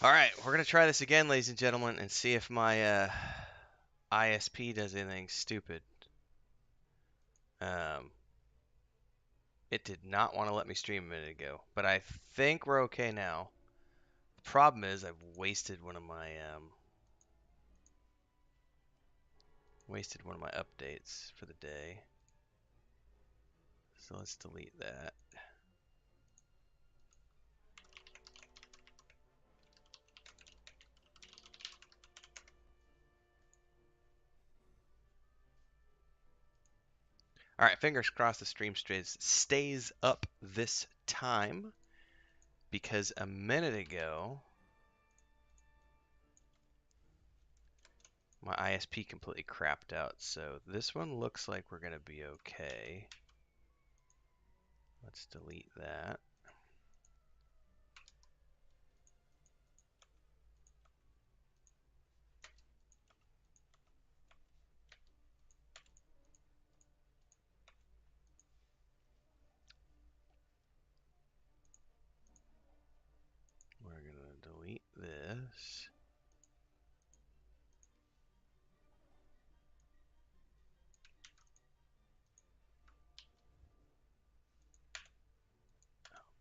All right, we're gonna try this again, ladies and gentlemen, and see if my ISP does anything stupid. Um, it did not want to let me stream a minute ago, but I think we're okay now. The problem is I've wasted one of my updates for the day. So let's delete that. All right, fingers crossed the stream stays up this time, because a minute ago my ISP completely crapped out. So this one looks like we're gonna be okay. Let's delete that. We're gonna delete this.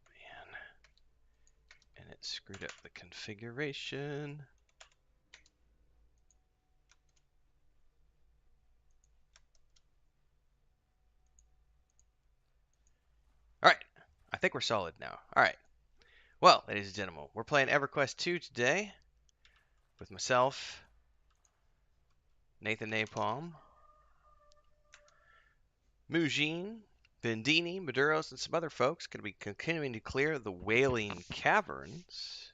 Man. And it screwed up the configuration. All right, I think we're solid now. All right. Well, ladies and gentlemen, we're playing EverQuest 2 today with myself, Nathan Napalm, Mujin, Vendini, Maduros, and some other folks. Going to be continuing to clear the Wailing Caverns,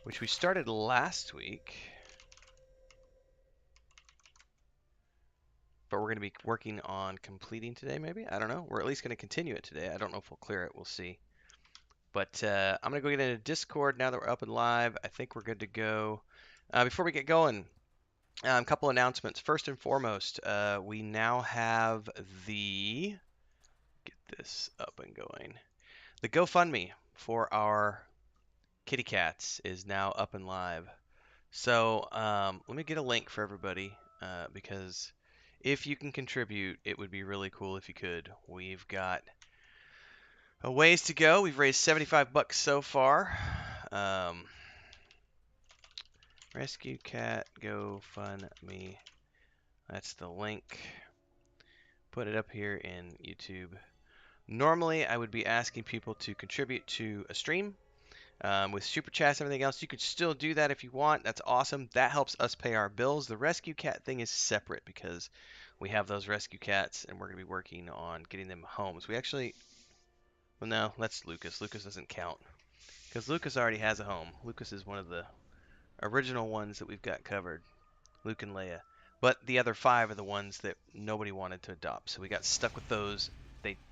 which we started last week. But we're going to be working on completing today, maybe? I don't know. We're at least going to continue it today. I don't know if we'll clear it. We'll see. But I'm going to go get into Discord now that we're up and live. I think we're good to go. Before we get going, a couple announcements. First and foremost, we now have the... Get this up and going. The GoFundMe for our kitty cats is now up and live. So let me get a link for everybody because if you can contribute, it would be really cool if you could. We've got a ways to go. We've raised 75 bucks so far. Rescue Cat GoFundMe. That's the link. Put it up here in YouTube. Normally, I would be asking people to contribute to a stream with super chats and everything else. You could still do that if you want. That's awesome. That helps us pay our bills. The rescue cat thing is separate because we have those rescue cats and we're going to be working on getting them homes. We actually, well, no, that's Lucas. Lucas doesn't count because Lucas already has a home. Lucas is one of the original ones that we've got covered, Luke and Leia. But the other 5 are the ones that nobody wanted to adopt, so we got stuck with those.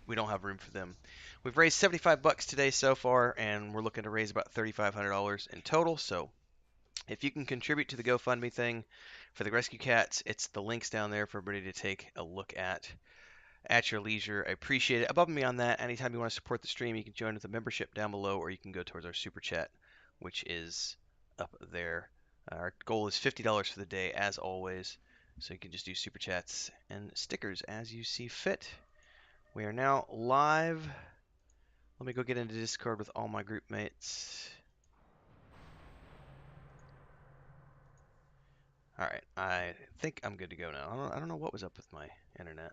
We don't have room for them. We've raised 75 bucks today so far, and we're looking to raise about $3,500 in total. So if you can contribute to the GoFundMe thing for the rescue cats, it's the links down there for everybody to take a look at your leisure. I appreciate it. Above and beyond that, anytime you want to support the stream, you can join with the membership down below, or you can go towards our super chat, which is up there. Our goal is $50 for the day, as always. So you can just do super chats and stickers as you see fit. We are now live. Let me go get into Discord with all my group mates. All right, I think I'm good to go now. I don't know what was up with my internet.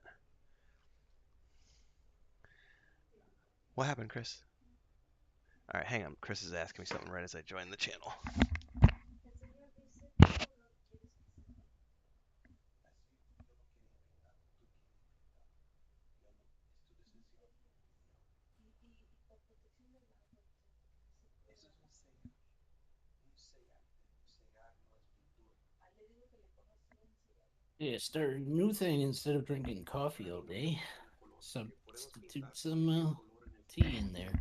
What happened, Chris? All right, hang on. Chris is asking me something right as I join the channel. Yeah, start a new thing instead of drinking coffee all day. Substitute some tea in there.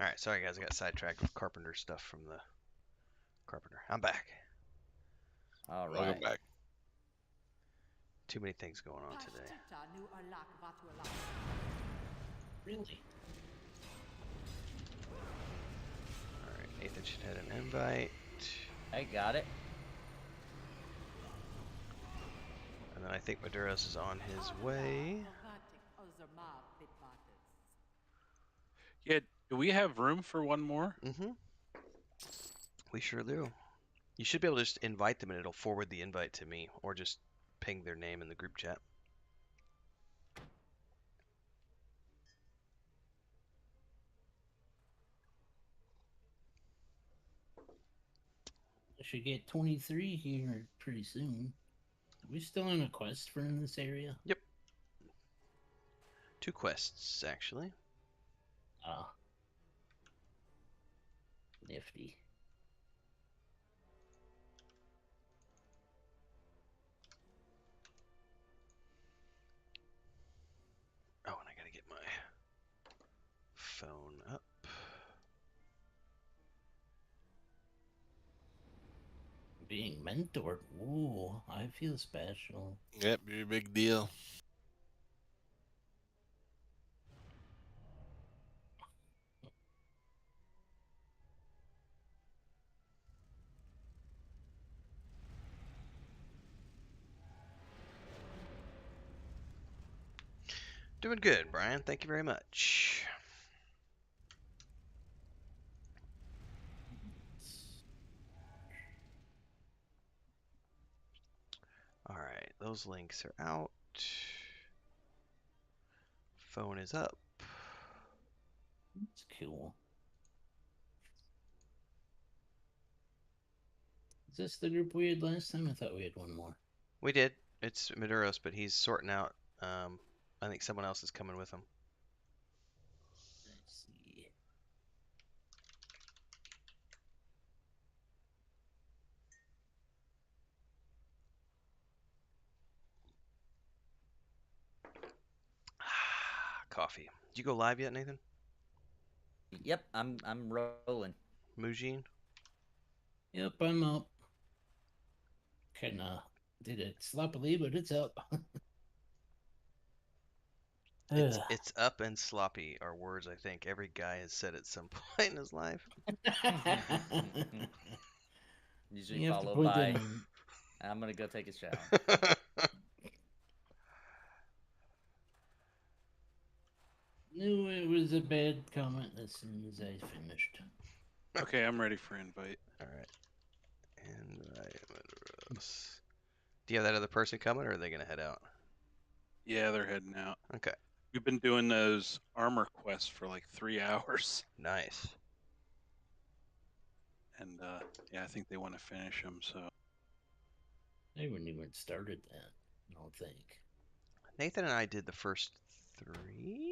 All right, sorry guys, I got sidetracked with carpenter stuff from the carpenter. I'm back. All Welcome right. back. Too many things going on today. Really? Alright, Nathan should have an invite. I got it. And then I think Maduros is on his way. Yeah, do we have room for one more? Mm-hmm. We sure do. You should be able to just invite them and it'll forward the invite to me, or just ping their name in the group chat. I should get 23 here pretty soon. Are we still on a quest for in this area? Yep. 2 quests, actually. Ah. Nifty. Oh, and I gotta get my phone up. Being mentored. Ooh, I feel special. Yep, you're a big deal. Doing good, Brian. Thank you very much. Alright, those links are out. Phone is up. That's cool. Is this the group we had last time? I thought we had one more. We did. It's Maduros, but he's sorting out. I think someone else is coming with him. I see. Coffee. Did you go live yet, Nathan? Yep, I'm rolling. Mujin? Yep, I'm up. Kinda did it sloppily, but it's up. It's up and sloppy are words I think every guy has said at some point in his life. Usually You have to followed put that by, in. I'm gonna go take a shower. Knew it was a bad comment as soon as I finished. Okay, I'm ready for invite. Alright. Invite Maduros. Do you have that other person coming, or are they going to head out? Yeah, they're heading out. Okay. We've been doing those armor quests for like 3 hours, Nice. and yeah, I think they want to finish them. So I haven't even started that, I don't think. Nathan and I did the first 3?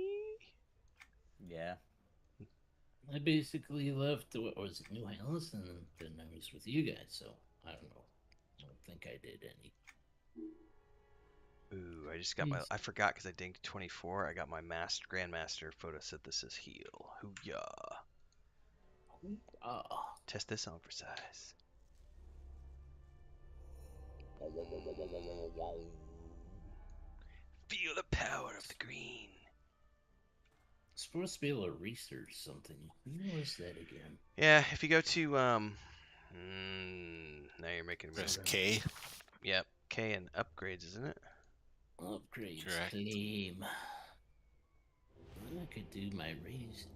Yeah. I basically left, what was it, New House, and then I was with you guys, so I don't know. I don't think I did any. Ooh, I just got my. I forgot because I dinged 24. I got my Grandmaster photosynthesis heal. Hoo-yah. Test this on for size. Feel the power of the green. Supposed to be able to research something. What was that again? Yeah, if you go to now you're making me. Press K. Yep, K and upgrades, isn't it? Upgrades Correct. claim. I could do my raise.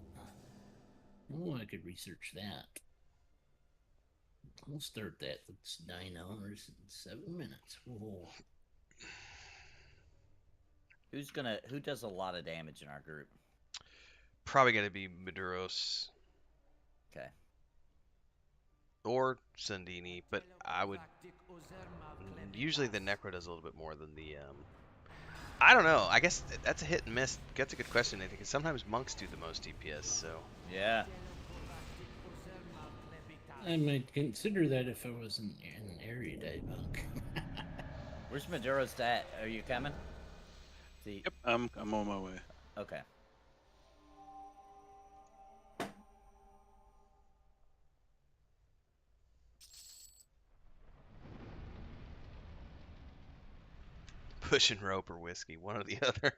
Oh, I could research that. We'll start that. It's 9 hours and 7 minutes. Whoa. Who does a lot of damage in our group? Probably gonna be Maduros Okay. or Sundini, but I would. Usually the Necro does a little bit more than the. I don't know. I guess that's a hit and miss. That's a good question, Nathan, because sometimes monks do the most DPS. So. Yeah. I might consider that if I wasn't an area debug. Where's Maduro's at? Are you coming? See. yep, I'm on my way. Okay. Pushing rope or whiskey, one or the other.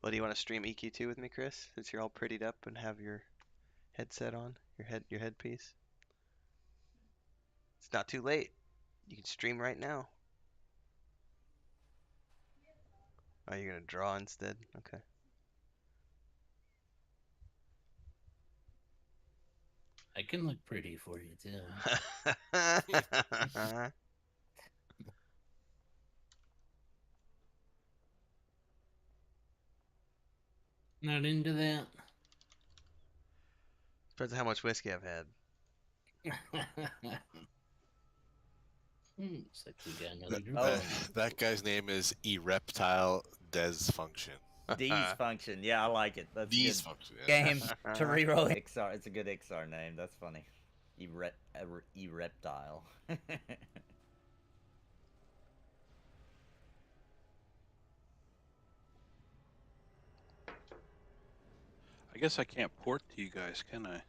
Well, do you want to stream EQ2 with me, Chris? Since you're all prettied up and have your headset on, your headpiece. It's not too late. You can stream right now. Oh, you're gonna draw instead? Okay. I can look pretty for you too. Not into that. Depends on how much whiskey I've had. Looks like we got another group. Oh. That guy's name is Ereptile Desfunction. D's function. Yeah, I like it. That's D's good. function. Yeah. Game to reroll XR. It's a good XR name. That's funny. Ereptile. I guess I can't port to you guys, can I?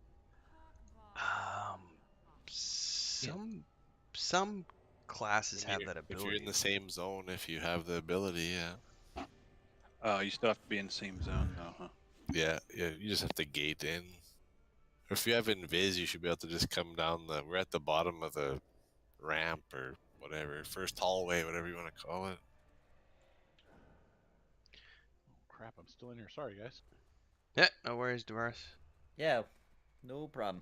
Some classes I have mean, that if you're ability. in the same zone, if you have the ability, yeah. You still have to be in the same zone, though, huh? Yeah, you just have to gate in. Or if you have Invis, you should be able to just come down we're at the bottom of the ramp or whatever, first hallway, whatever you want to call it. Crap, I'm still in here. Sorry, guys. Yeah, no worries, Doris. Yeah, no problem.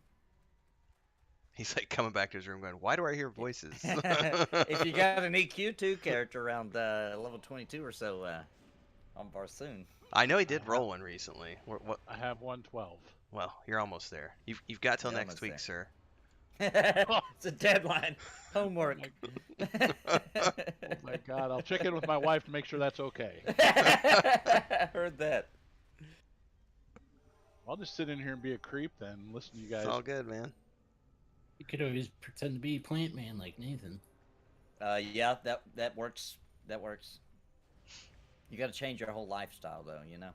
He's like coming back to his room going, why do I hear voices? If you got an EQ2 character around level 22 or so on Varsoon. I know he did roll one recently. What? I have 112. Well, you're almost there. You've got till You're next week, almost sir. It's a deadline. Homework. Oh my god, I'll check in with my wife to make sure that's okay. Heard that. I'll just sit in here and be a creep then, listen to you guys. It's all good, man. You could always pretend to be Plant Man like Nathan. Yeah, that works. That works. You got to change your whole lifestyle, though. You know.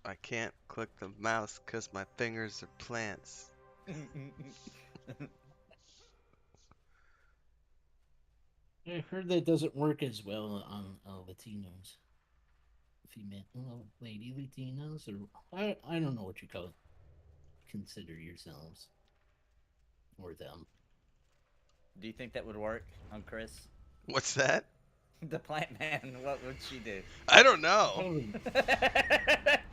I can't click the mouse because my fingers are plants. I heard that doesn't work as well on Latinos. Female, lady Latinos, or I don't know what you call it. Consider yourselves. Or them. Do you think that would work on Chris? What's that? The plant man, what would she do? I don't know. Oh,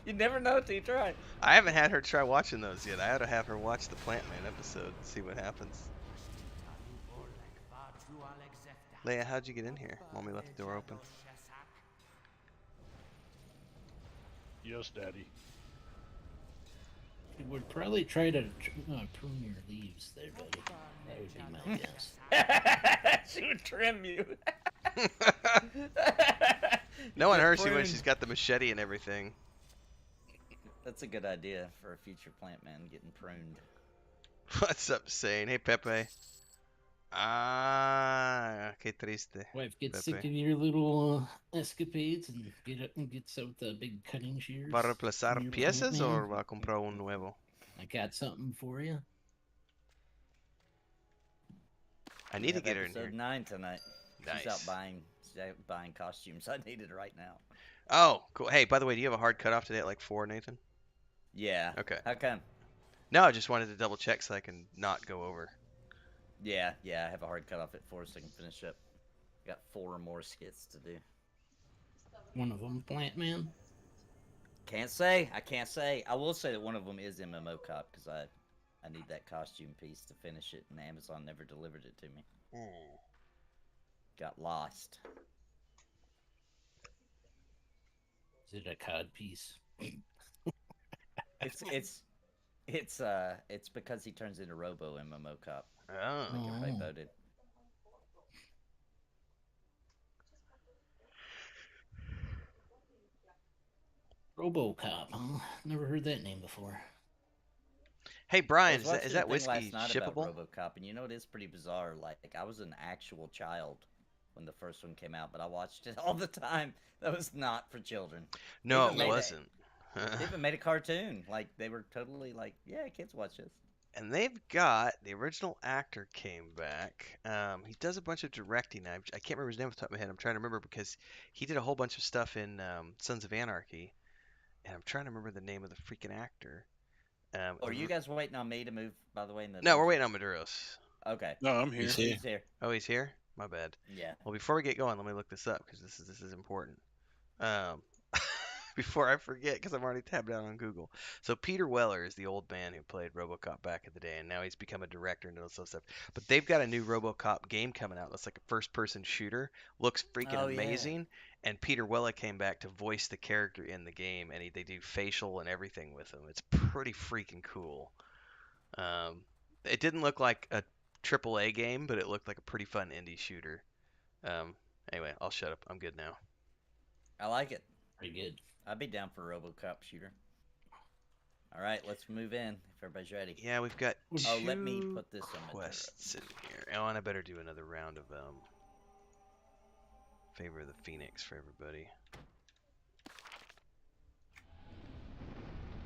You never know till you try. I haven't had her try watching those yet. I ought to have her watch the Plant Man episode, see what happens. Leia, how'd you get in here? Mommy left the door open. Yes, Daddy. you would probably try to prune your leaves there, buddy. That would be my guess. She would trim you. No one Get hurts you when pruned. she's got the machete and everything. That's a good idea for a future plant man getting pruned. What's up, Sane? Hey, Pepe. Ah, qué triste. Wife gets Pepe. sick of your little escapades and gets out the big cutting shears. ¿Va a reemplazar Your piezas Plant o Man. va a comprar un nuevo? I got something for you. I need to get her in episode here. 9 tonight. Nice. She's out buying costumes. I need it right now. Oh, cool. Hey, by the way, do you have a hard cutoff today at like 4, Nathan? Yeah. Okay. How come? No, I just wanted to double check so I can not go over. Yeah, I have a hard cutoff at 4 so I can finish up. Got 4 more skits to do. One of them, Plant Man. Can't say. I can't say. I will say that one of them is MMO Cop because I need that costume piece to finish it, and Amazon never delivered it to me. Got lost. Is it a cod piece? It's because he turns into Robo MMO Cop. Oh. Everybody voted. RoboCop, huh? Never heard that name before. Hey, I Brian, was is watching that a thing whiskey last night about shippable? RoboCop, and you know it is pretty bizarre. Like I was an actual child when the first one came out, but I watched it all the time. That was not for children. No, even it made it- wasn't. They even made a cartoon. Like they were totally like, yeah, kids watch this. And they've got the original actor came back. He does a bunch of directing. I can't remember his name off the top of my head. I'm trying to remember because he did a whole bunch of stuff in Sons of Anarchy, and I'm trying to remember the name of the freaking actor. Are you guys waiting on me to move? By the way, in the No, we're dungeon? waiting on Maduros. Okay. No, I'm here. He's here. He's here. Oh, he's here. My bad. Yeah. Well, before we get going, let me look this up because this is important. Um, before I forget, because I'm already tabbed out on Google. So Peter Weller is the old man who played RoboCop back in the day, and now he's become a director and all this stuff. But they've got a new RoboCop game coming out that's like a first-person shooter. Looks freaking Oh, yeah. amazing. And Peter Weller came back to voice the character in the game, and they do facial and everything with him. It's pretty freaking cool. It didn't look like a AAA game, but it looked like a pretty fun indie shooter. Um, anyway, I'll shut up. I'm good now. I like it. Pretty good. I'd be down for a RoboCop shooter. All right, let's move in if everybody's ready. Yeah, we've got Oh, let me two put this on my quests in here. Oh, and I better do another round of Favor of the Phoenix for everybody.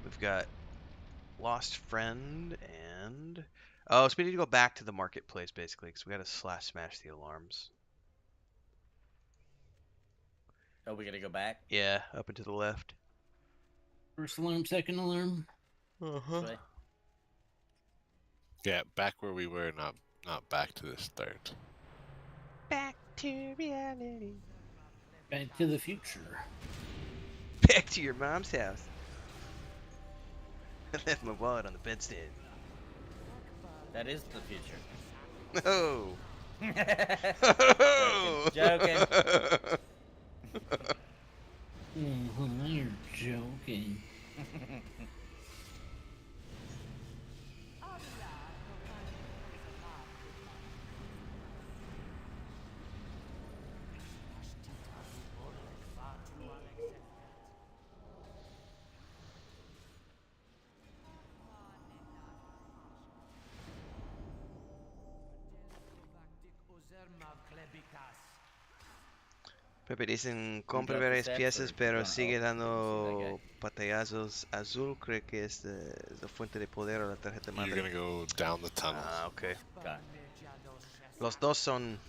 We've got Lost Friend and oh, so we need to go back to the marketplace basically because we got to smash the alarms. Oh, we gotta go back? Yeah, up and to the left. First alarm, second alarm. Uh-huh. This way? Yeah, back where we were, not back to the start. Back to reality. Back to the future. Back to your mom's house. I left my wallet on the bedstand. That is the future. No. Joking. You're joking. Pepe dicen, got compre the varias steps, piezas, or pero you sigue wanna- dando Okay. patallazos. Azul cree que es la fuente de poder o la tarjeta You're madre. gonna go down the tunnel. Ah, okay. Okay. Los dos son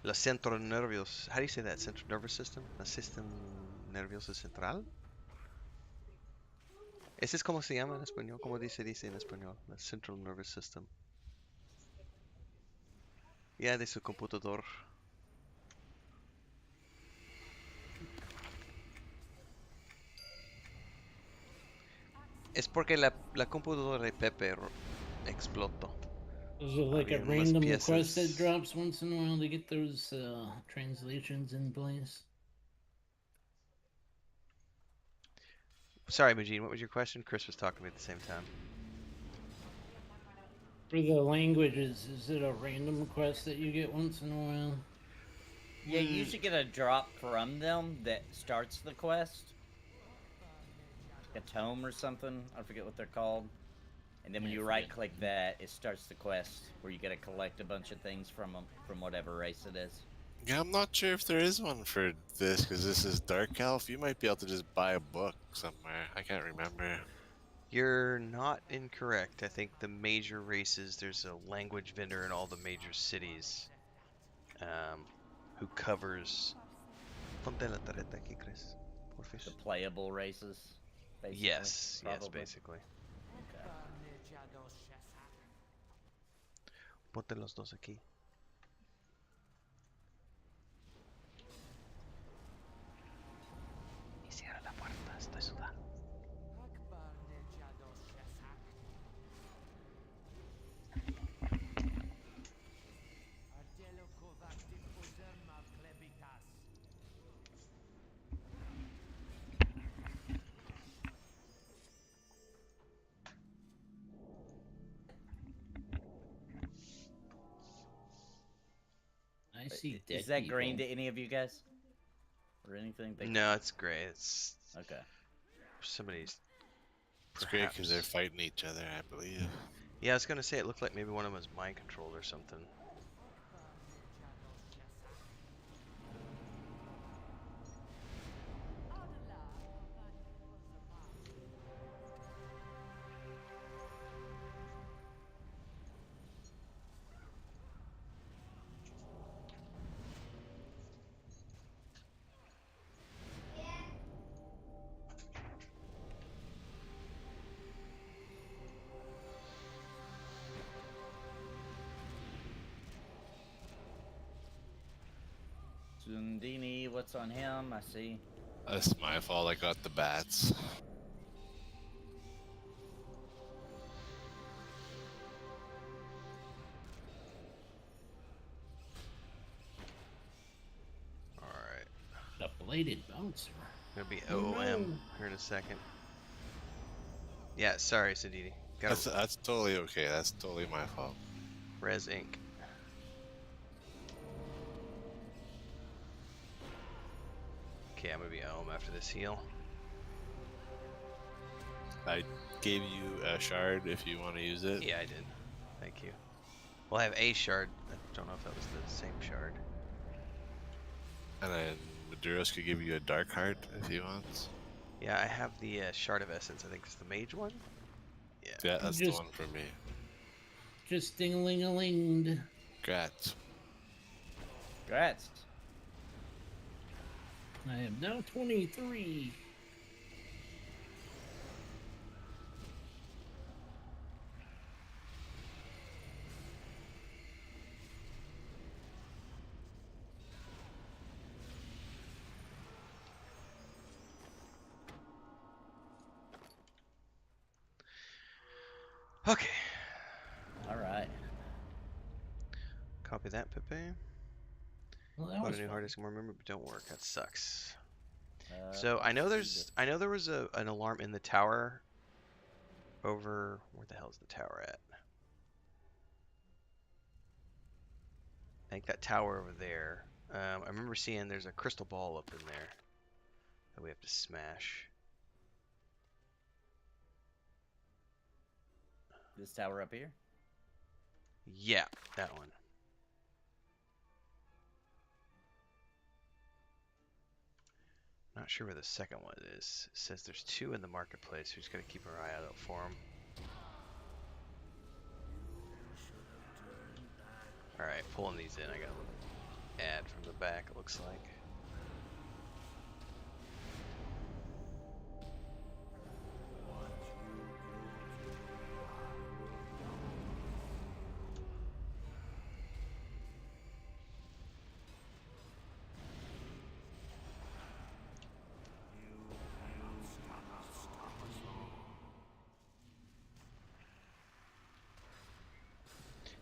los centros nervios. How do you say that? Central nervous system? La sistema nervioso central? ¿Ese es como se llama en español? ¿Cómo dice en español? La central nervous system. Ya de su computador. Es porque la computadora de Pepe explotó. Is it like a Había unas random request that piezas. drops once in a while to get those translations in place? Sorry, Majin, what was your question? Chris was talking to me at the same time. For the languages, is it a random request that you get once in a while? Yeah, you usually get a drop from them that starts the quest. A tome or something. I forget what they're called. And then when Yeah, I you forget. right-click that, it starts the quest where you gotta collect a bunch of things from them, from whatever race it is. Yeah, I'm not sure if there is one for this because this is Dark Elf. You might be able to just buy a book somewhere. I can't remember. You're not incorrect. I think the major races, there's a language vendor in all the major cities who covers... Ponte la tarjeta aquí, Chris. Porfis. The playable races, basically. Yes, probably. basically. Okay. Ponte los dos aquí. Y cierra la puerta, estoy sudando. I see dead Is that people. green to any of you guys? Or anything? No, it's gray. It's Okay. somebody's. It's great because they're Perhaps. fighting each other, I believe. Yeah, I was gonna say it looked like maybe one of them was mind controlled or something. Sandini, what's on him? I see. That's my fault. I got the bats. All right. The bladed bouncer. Gonna be Oh, OOM no. here in a second. Yeah, sorry, Sadidi. Got That's totally okay. That's totally my fault. Res Inc. Okay, I'm gonna be OOM after this heal. I gave you a shard if you want to use it. Yeah, I did. Thank you. Well, I have a shard. I don't know if that was the same shard. And then Maduros could give you a dark heart if he wants. Yeah, I have the shard of essence. I think it's the mage one. Yeah. Yeah, that's the Just- one for me. Just ding-a-ling-a-linged. Grats. Congrats. I am now 23. Okay. All right. Copy that, Pepe. Well, that Load was a new fun. hard disk more memory, but don't work. That sucks. So I know there was an alarm in the tower. Over where the hell is the tower at? I think that tower over there. I remember seeing there's a crystal ball up in there that we have to smash. This tower up here. Yeah, that one. Not sure where the second one is. It says there's 2 in the marketplace. We just gotta keep our eye out for them. Alright, pulling these in. I got a little ad from the back, it looks like.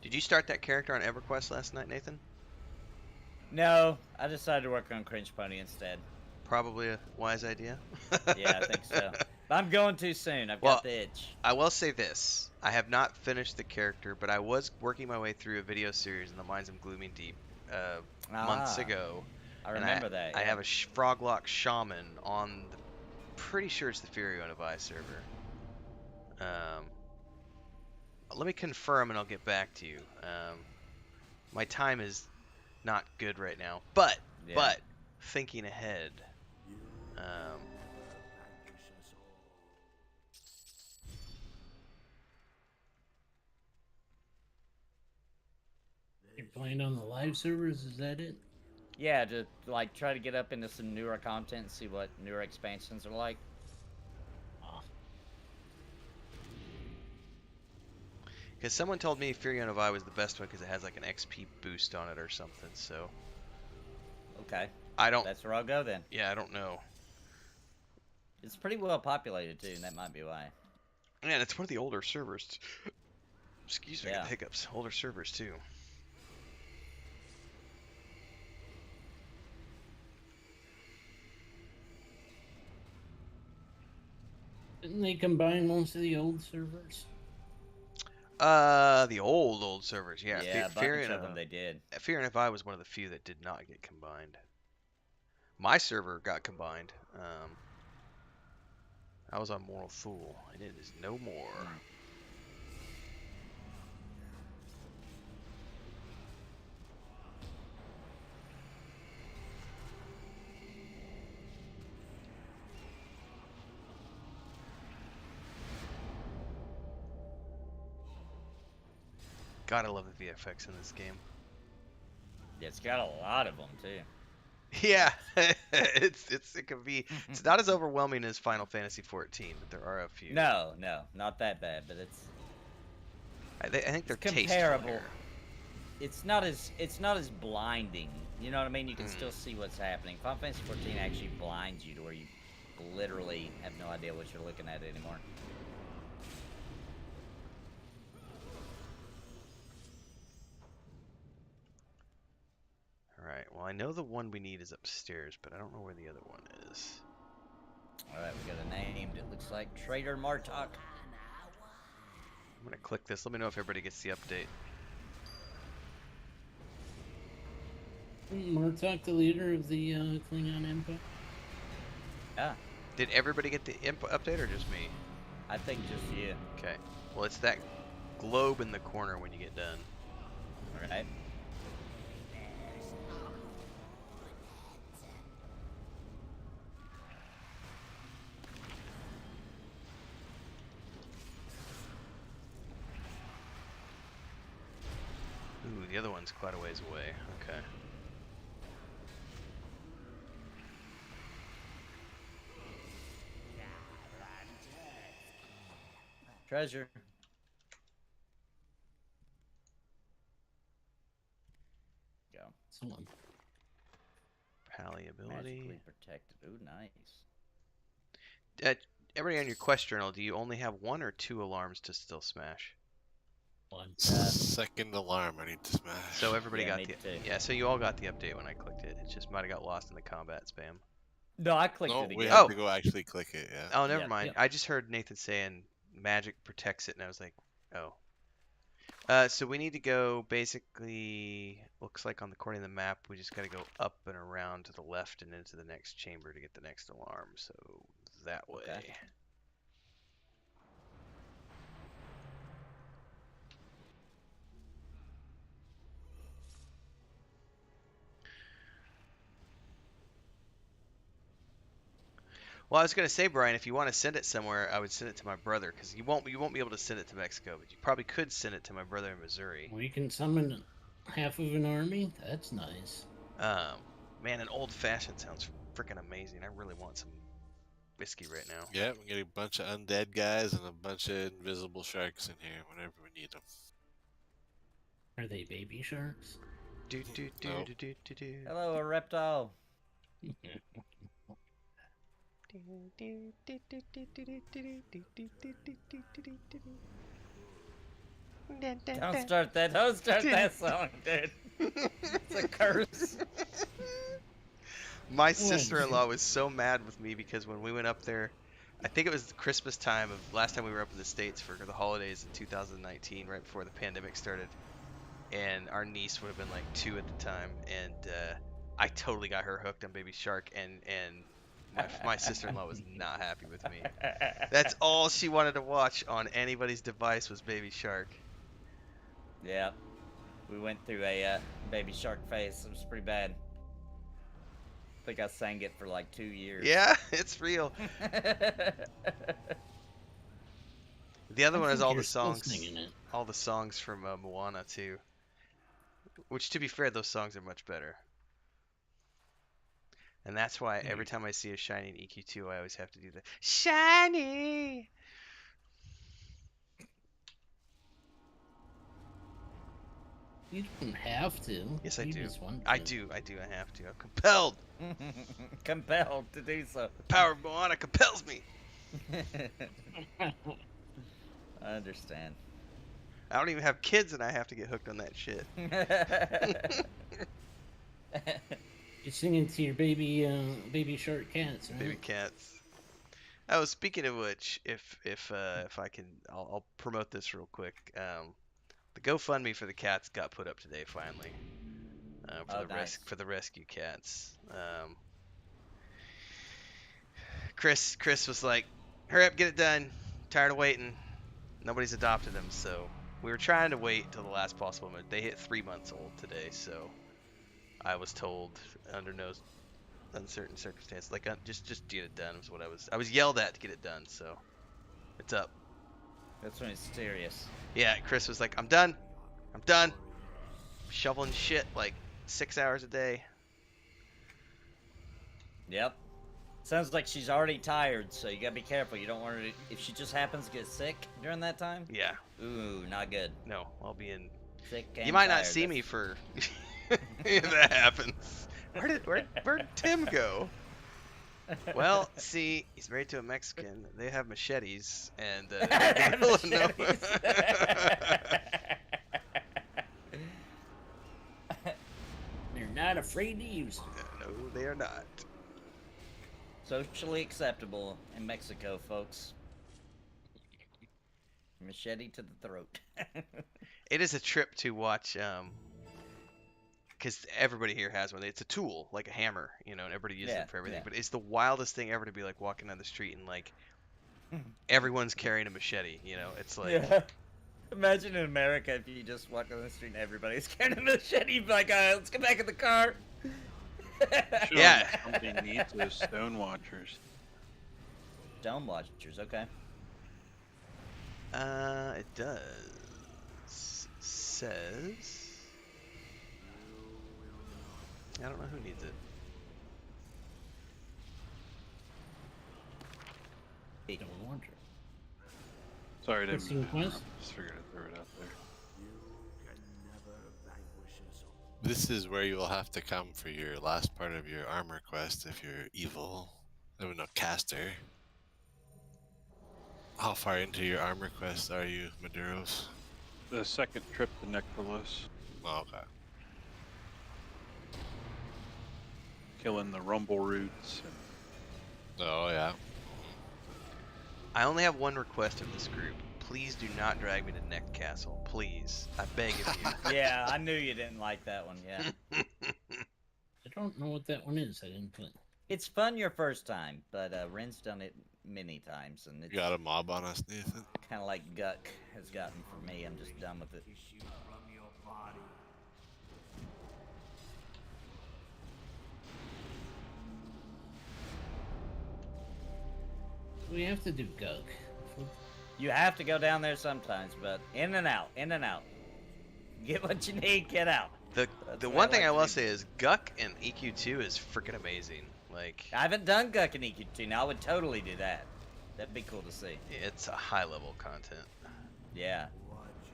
Did you start that character on EverQuest last night, Nathan? No, I decided to work on Cringe Pony instead. Probably a wise idea. Yeah, I think so. But I'm going too soon. I've Well, got the itch. I will say this. I have not finished the character, but I was working my way through a video series in the Mines of Glooming Deep months Ah, ago. I and remember that. I yeah. have a Froglock Shaman on the... Pretty sure it's the Fury Onavi server. Let me confirm and I'll get back to you. My time is not good right now. But thinking ahead. You're playing on the live servers, is that it? Yeah, to like try to get up into some newer content and see what newer expansions are like. Because someone told me Fury Onavi was the best one because it has like an XP boost on it or something. So Okay, I don't. that's where I'll go then. Yeah, I don't know. It's pretty well populated too, and that might be why. Man, it's one of the older servers. Excuse me, I Yeah. got hiccups. Older servers too. Didn't they combine most of the old servers? The old servers, yeah. Yeah, a Fear bunch and of them they did. Fear and Fi was one of the few that did not get combined. My server got combined. I was on Moral Fool, and it is no more. God, I love the VFX in this game. Yeah, it's got a lot of them too. Yeah, it can be. It's not as overwhelming as Final Fantasy 14, but there are a few. No, not that bad, but it's I think they're comparable. tasteful here. It's not as blinding, You know what I mean? You can still see what's happening. Final Fantasy 14 actually blinds you to where you literally have no idea what you're looking at anymore. Alright, well I know the one we need is upstairs, but I don't know where the other one is. Alright, we got it named. It looks like Trader Martok. I'm gonna click this. Let me know if everybody gets the update. Martok, the leader of the Klingon Empire. Yeah, Did everybody get the update or just me? I think just you. Okay. Well, it's that globe in the corner when you get done. Alright. Ooh, the other one's quite a ways away. Okay. Treasure. Go. Someone. Pally ability. Magically protected. Ooh, nice. Everybody on your quest journal, do you only have 1 or 2 alarms to still smash? One. Second alarm I need to smash. So everybody Yeah, got me the too. yeah. So you all got the update when I clicked it. It just might have got lost in the combat spam. No, I clicked No, it we again. have to go actually click it, yeah. Oh, never Yeah. mind. Yep. I just heard Nathan saying magic protects it, and I was like, oh. So we need to go basically. Looks like on the corner of the map, we just got to go up and around to the left and into the next chamber to get the next alarm. So that way. Okay. Well, I was gonna say, Brian, if you want to send it somewhere, I would send it to my brother because you won't be able to send it to Mexico, but you probably could send it to my brother in Missouri. We can summon half of an army. That's nice. Man, an old fashioned sounds freaking amazing. I really want some whiskey right now. Yeah, we get a bunch of undead guys and a bunch of invisible sharks in here whenever we need them. Are they baby sharks? Do do do Nope. do do do do. Hello, a reptile. Don't start that. Don't start that song, dude. It's a curse. My sister-in-law was so mad with me because when we went up there, I think it was the Christmas time of last time we were up in the States for the holidays in 2019, right before the pandemic started. And our niece would have been like 2 at the time, and I totally got her hooked on Baby Shark, and my sister-in-law was not happy with me. That's all she wanted to watch on anybody's device was Baby Shark. Yeah, we went through a baby shark phase. It was pretty bad. I think I sang it for like 2 years. Yeah, it's real. The other one is all the songs, all the songs from Moana too. Which, to be fair, those songs are much better. And that's why every time I see a shiny in EQ2, I always have to do the shiny. You don't have to. Yes, I You do. just want I to. do. I have to. I'm compelled. Compelled to do so. The power of Moana compels me. I understand. I don't even have kids, and I have to get hooked on that shit. You're singing to your baby shark cats, right? Baby cats. Oh, speaking of which, if I can, I'll promote this real quick. The GoFundMe for the cats got put up today finally. For the rescue cats. Chris was like, "Hurry up, get it done. Tired of waiting. Nobody's adopted them." So we were trying to wait till the last possible moment. They hit 3 months old today, so I was told under no uncertain circumstances, like just get it done was what I was yelled at to get it done. So it's up. That's when it's serious. Yeah, Chris was like, I'm done. Shoveling shit like 6 hours a day. Yep. Sounds like she's already tired, so you gotta be careful. You don't want her to, if she just happens to get sick during that time. Yeah. Ooh, not good. No, I'll be in. Sick and You might not tired, see that's- me for That happens. Where'd Tim go? Well, see, he's married to a Mexican. They have machetes, and Machetes. They're not afraid to use them. No, they are not. Socially acceptable in Mexico, folks. Machete to the throat. It is a trip to watch, because everybody here has one. It's a tool, like a hammer, and everybody uses Yeah, it for everything. yeah. But it's the wildest thing ever to be like walking down the street and like everyone's carrying a machete. It's like, Yeah. Imagine in America if you just walk down the street and everybody's carrying a machete. You'd be like, let's get back in the car. Yeah. Something needs those stone watchers. Dome watchers, okay. It does. Says. I don't know who needs it. Don't want her. Sorry, I What's didn't. the request? Just figured I'd throw it out there. This is where you will have to come for your last part of your armor quest if you're evil. No, caster. How far into your armor quest are you, Maduros? The second trip to Necrolis, Oh, okay. killing the rumble roots. And Oh, yeah. I only have one request of this group. Please do not drag me to Neck Castle. Please. I beg of you. Yeah, I knew you didn't like that one, yeah. I don't know what that one is. I didn't play. It's fun your first time, but Ren's done it many times, and it's You got a mob on us, Nathan? kind of like Guck has gotten for me. I'm just done with it. We have to do Gug. You have to go down there sometimes, but in and out, in and out. Get what you need, get out. The That's what one thing like I to will do. say is Guck and EQ2 is freaking amazing. Like, I haven't done Guck and EQ2. Now I would totally do that. That'd be cool to see. it's a high level content. Yeah.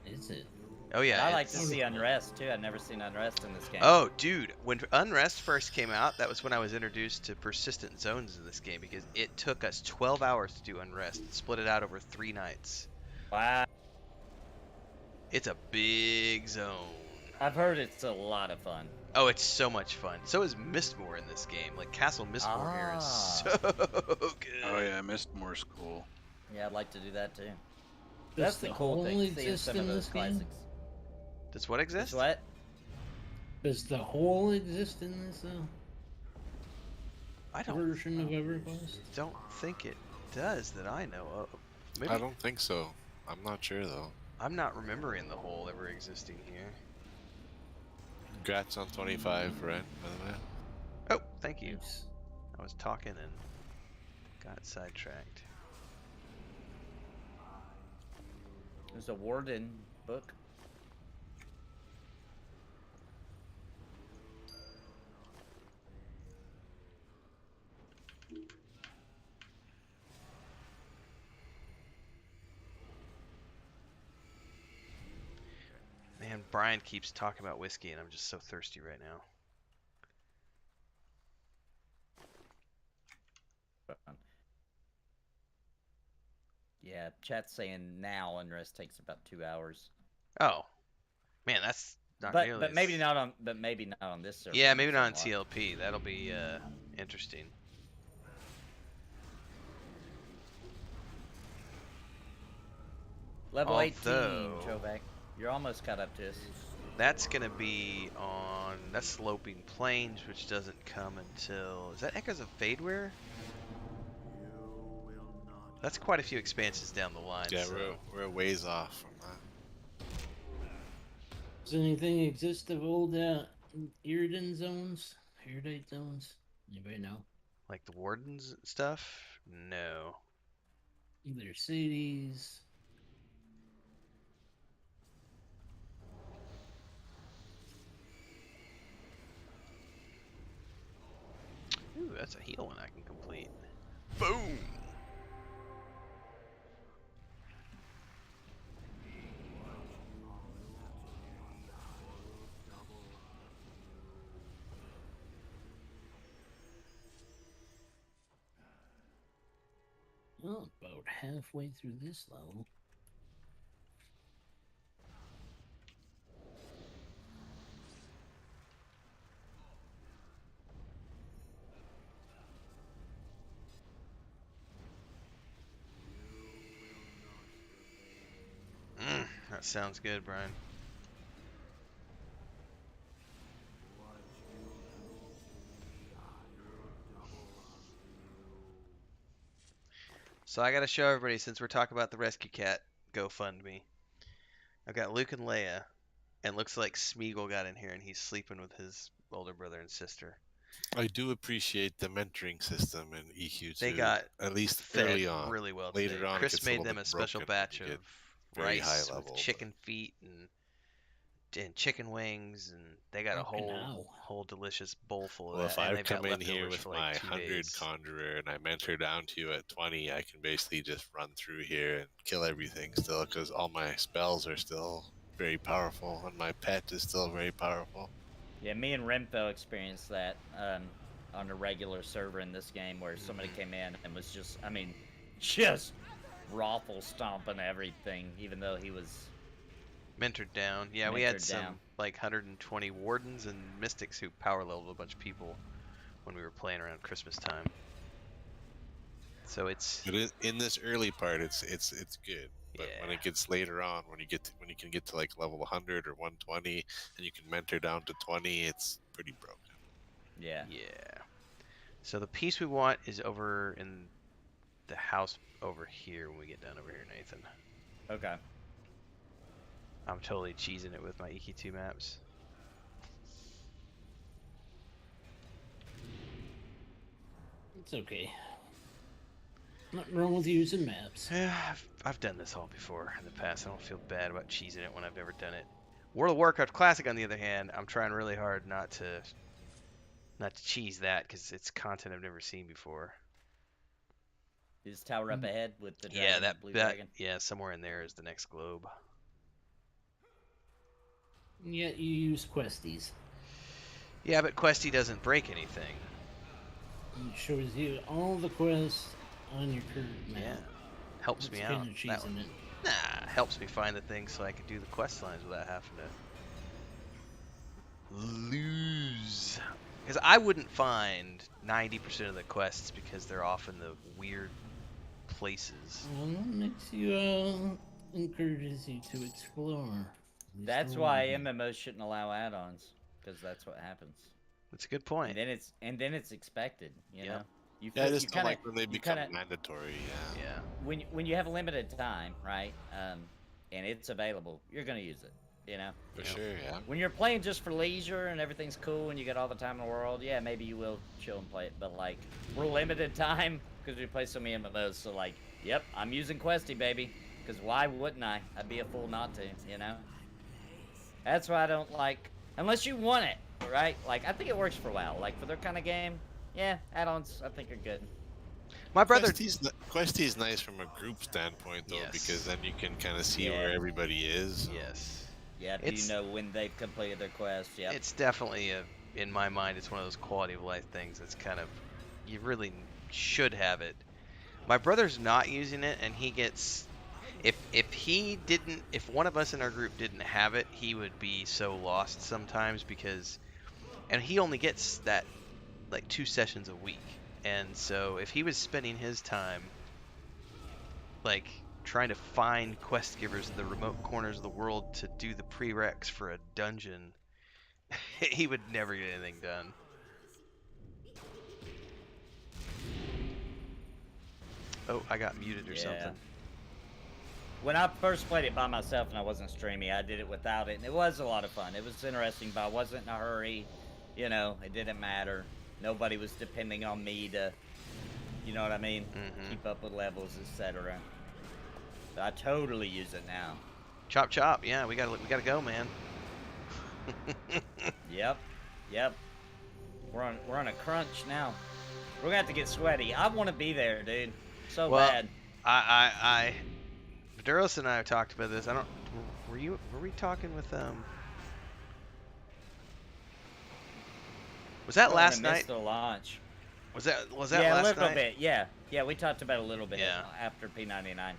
Is it? Oh yeah. I like to it's- see Unrest too. I've never seen Unrest in this game. Oh, dude, when Unrest first came out, that was when I was introduced to persistent zones in this game because it took us 12 hours to do Unrest, split it out over 3 nights. Wow. It's a big zone. I've heard it's a lot of fun. Oh, it's so much fun. So is Mistmore in this game. Like Castle Mistmore here is so good. oh yeah, Mistmore's cool. Yeah, I'd like to do that too. Does That's the cool hole thing. Seeing exist some of in those this game? classics. Does what exist? It's what? Does the hole exist in this I don't version of EverQuest? think it does that I know of. Maybe I don't think so. I'm not sure, though. I'm not remembering the hole ever existing here. Congrats on 25, Ren, by the way. Oh, thank you. Yes. I was talking and got sidetracked. There's a Warden book. Man, Brian keeps talking about whiskey and I'm just so thirsty right now. Yeah, chat's saying now Unrest takes about 2 hours. Oh, man, that's not But nearly but as- maybe not on this server. Yeah, maybe not on It's a lot. TLP. That'll be interesting. Level 18, Although- Trovak. You're almost caught up to us. That's gonna be on that's Sloping Plains, which doesn't come until is that Echoes of Fadeware? That's quite a few expanses down the line. Yeah, so. we're a ways off from that. Does anything exist of old Irridan zones? Iridite zones? Anybody know? Like the Wardens and stuff? No. Either cities. Ooh, that's a heal one I can complete. Boom! Oh, about halfway through this level. That sounds good, Brian. So I gotta show everybody, since we're talking about the Rescue Cat GoFundMe, I've got Luke and Leia, and looks like Smeagol got in here and he's sleeping with his older brother and sister. I do appreciate the mentoring system in EQ2. They got at least fed early on. really well Later today. on, it Chris gets a made little them bit a special broken when batch you of get very high rice level, with chicken feet and chicken wings, and they got a Fucking hell. whole delicious bowl full of Well, that. if And I've they've got come in here leftovers with for my like 2 100 days. Conjurer and I mentor down to you at 20, I can basically just run through here and kill everything still, because all my spells are still very powerful and my pet is still very powerful. Yeah, me and Remfo experienced that on a regular server in this game, where somebody came in and was just, I mean, just raffle stomping everything, even though he was Mentored down. Yeah, we had mentored some down. like 120 wardens and mystics who power leveled a bunch of people when we were playing around Christmas time. So it's But in this early part, it's good. But when yeah. it gets later on, when you can get to like level 100 or 120, and you can mentor down to 20, it's pretty broken. Yeah. Yeah. So the piece we want is over in the house over here when we get done over here, Nathan. Okay. I'm totally cheesing it with my EQ2 maps. It's okay. Nothing wrong with using maps. Yeah, I've done this all before in the past. I don't feel bad about cheesing it when I've never done it. World of Warcraft Classic, on the other hand, I'm trying really hard not to cheese that, because it's content I've never seen before. Is tower up ahead with the dragon, Yeah, the that blue dragon? yeah, somewhere in there is the next globe. Yeah, you use questies. Yeah, but Questy doesn't break anything. It shows you all the quests on your current map. Yeah, helps me That's out. kinda That cheesing one. it. Nah, helps me find the things so I can do the quest lines without having to lose. Because I wouldn't find 90% of the quests because they're off in the weird places. Well, it makes you, encourages you to explore. At least That's a why little bit. MMOs shouldn't allow add-ons, because that's what happens. That's a good point. And then it's expected, you Yep. know. You Yeah, I feel- just you don't kinda, like when they you become kinda- mandatory. Yeah. Yeah. when you have limited time, right? And it's available, you're gonna use it, you know. For sure, yeah. When you're playing just for leisure and everything's cool and you got all the time in the world, yeah, maybe you will chill and play it. But like, we're limited time because we play so many MMOs. So like, yep, I'm using Questy, baby. Because why wouldn't I? I'd be a fool not to, you know. That's why I don't like, unless you want it, right? Like, I think it works for WoW. Like for their kind of game, yeah, add-ons I think are good. My brother. Questy's nice from a group standpoint, though, Yes. because then you can kind of see Yeah. where everybody is. Yes. Yeah, It's- you know when they've completed their quest. Yeah. It's definitely in my mind, it's one of those quality of life things that's kind of, you really should have it. My brother's not using it, and he gets, if one of us in our group didn't have it, he would be so lost sometimes, because, and he only gets that like 2 sessions a week. And so if he was spending his time like trying to find quest givers in the remote corners of the world to do the prereqs for a dungeon, he would never get anything done. Oh, I got muted or Yeah. something. When I first played it by myself and I wasn't streaming, I did it without it, and it was a lot of fun. It was interesting, but I wasn't in a hurry. You know, it didn't matter. Nobody was depending on me to, you know what I mean, keep up with levels, etc. But I totally use it now. Chop chop, yeah, we gotta go, man. Yep. We're on a crunch now. We're gonna have to get sweaty. I want to be there, dude. So Well, bad. Maduros and I have talked about this. Were we talking with Was that Oh, last I night? missed the launch. Was that yeah, last a little night? bit. Yeah, yeah, we talked about it a little bit Yeah. after P99.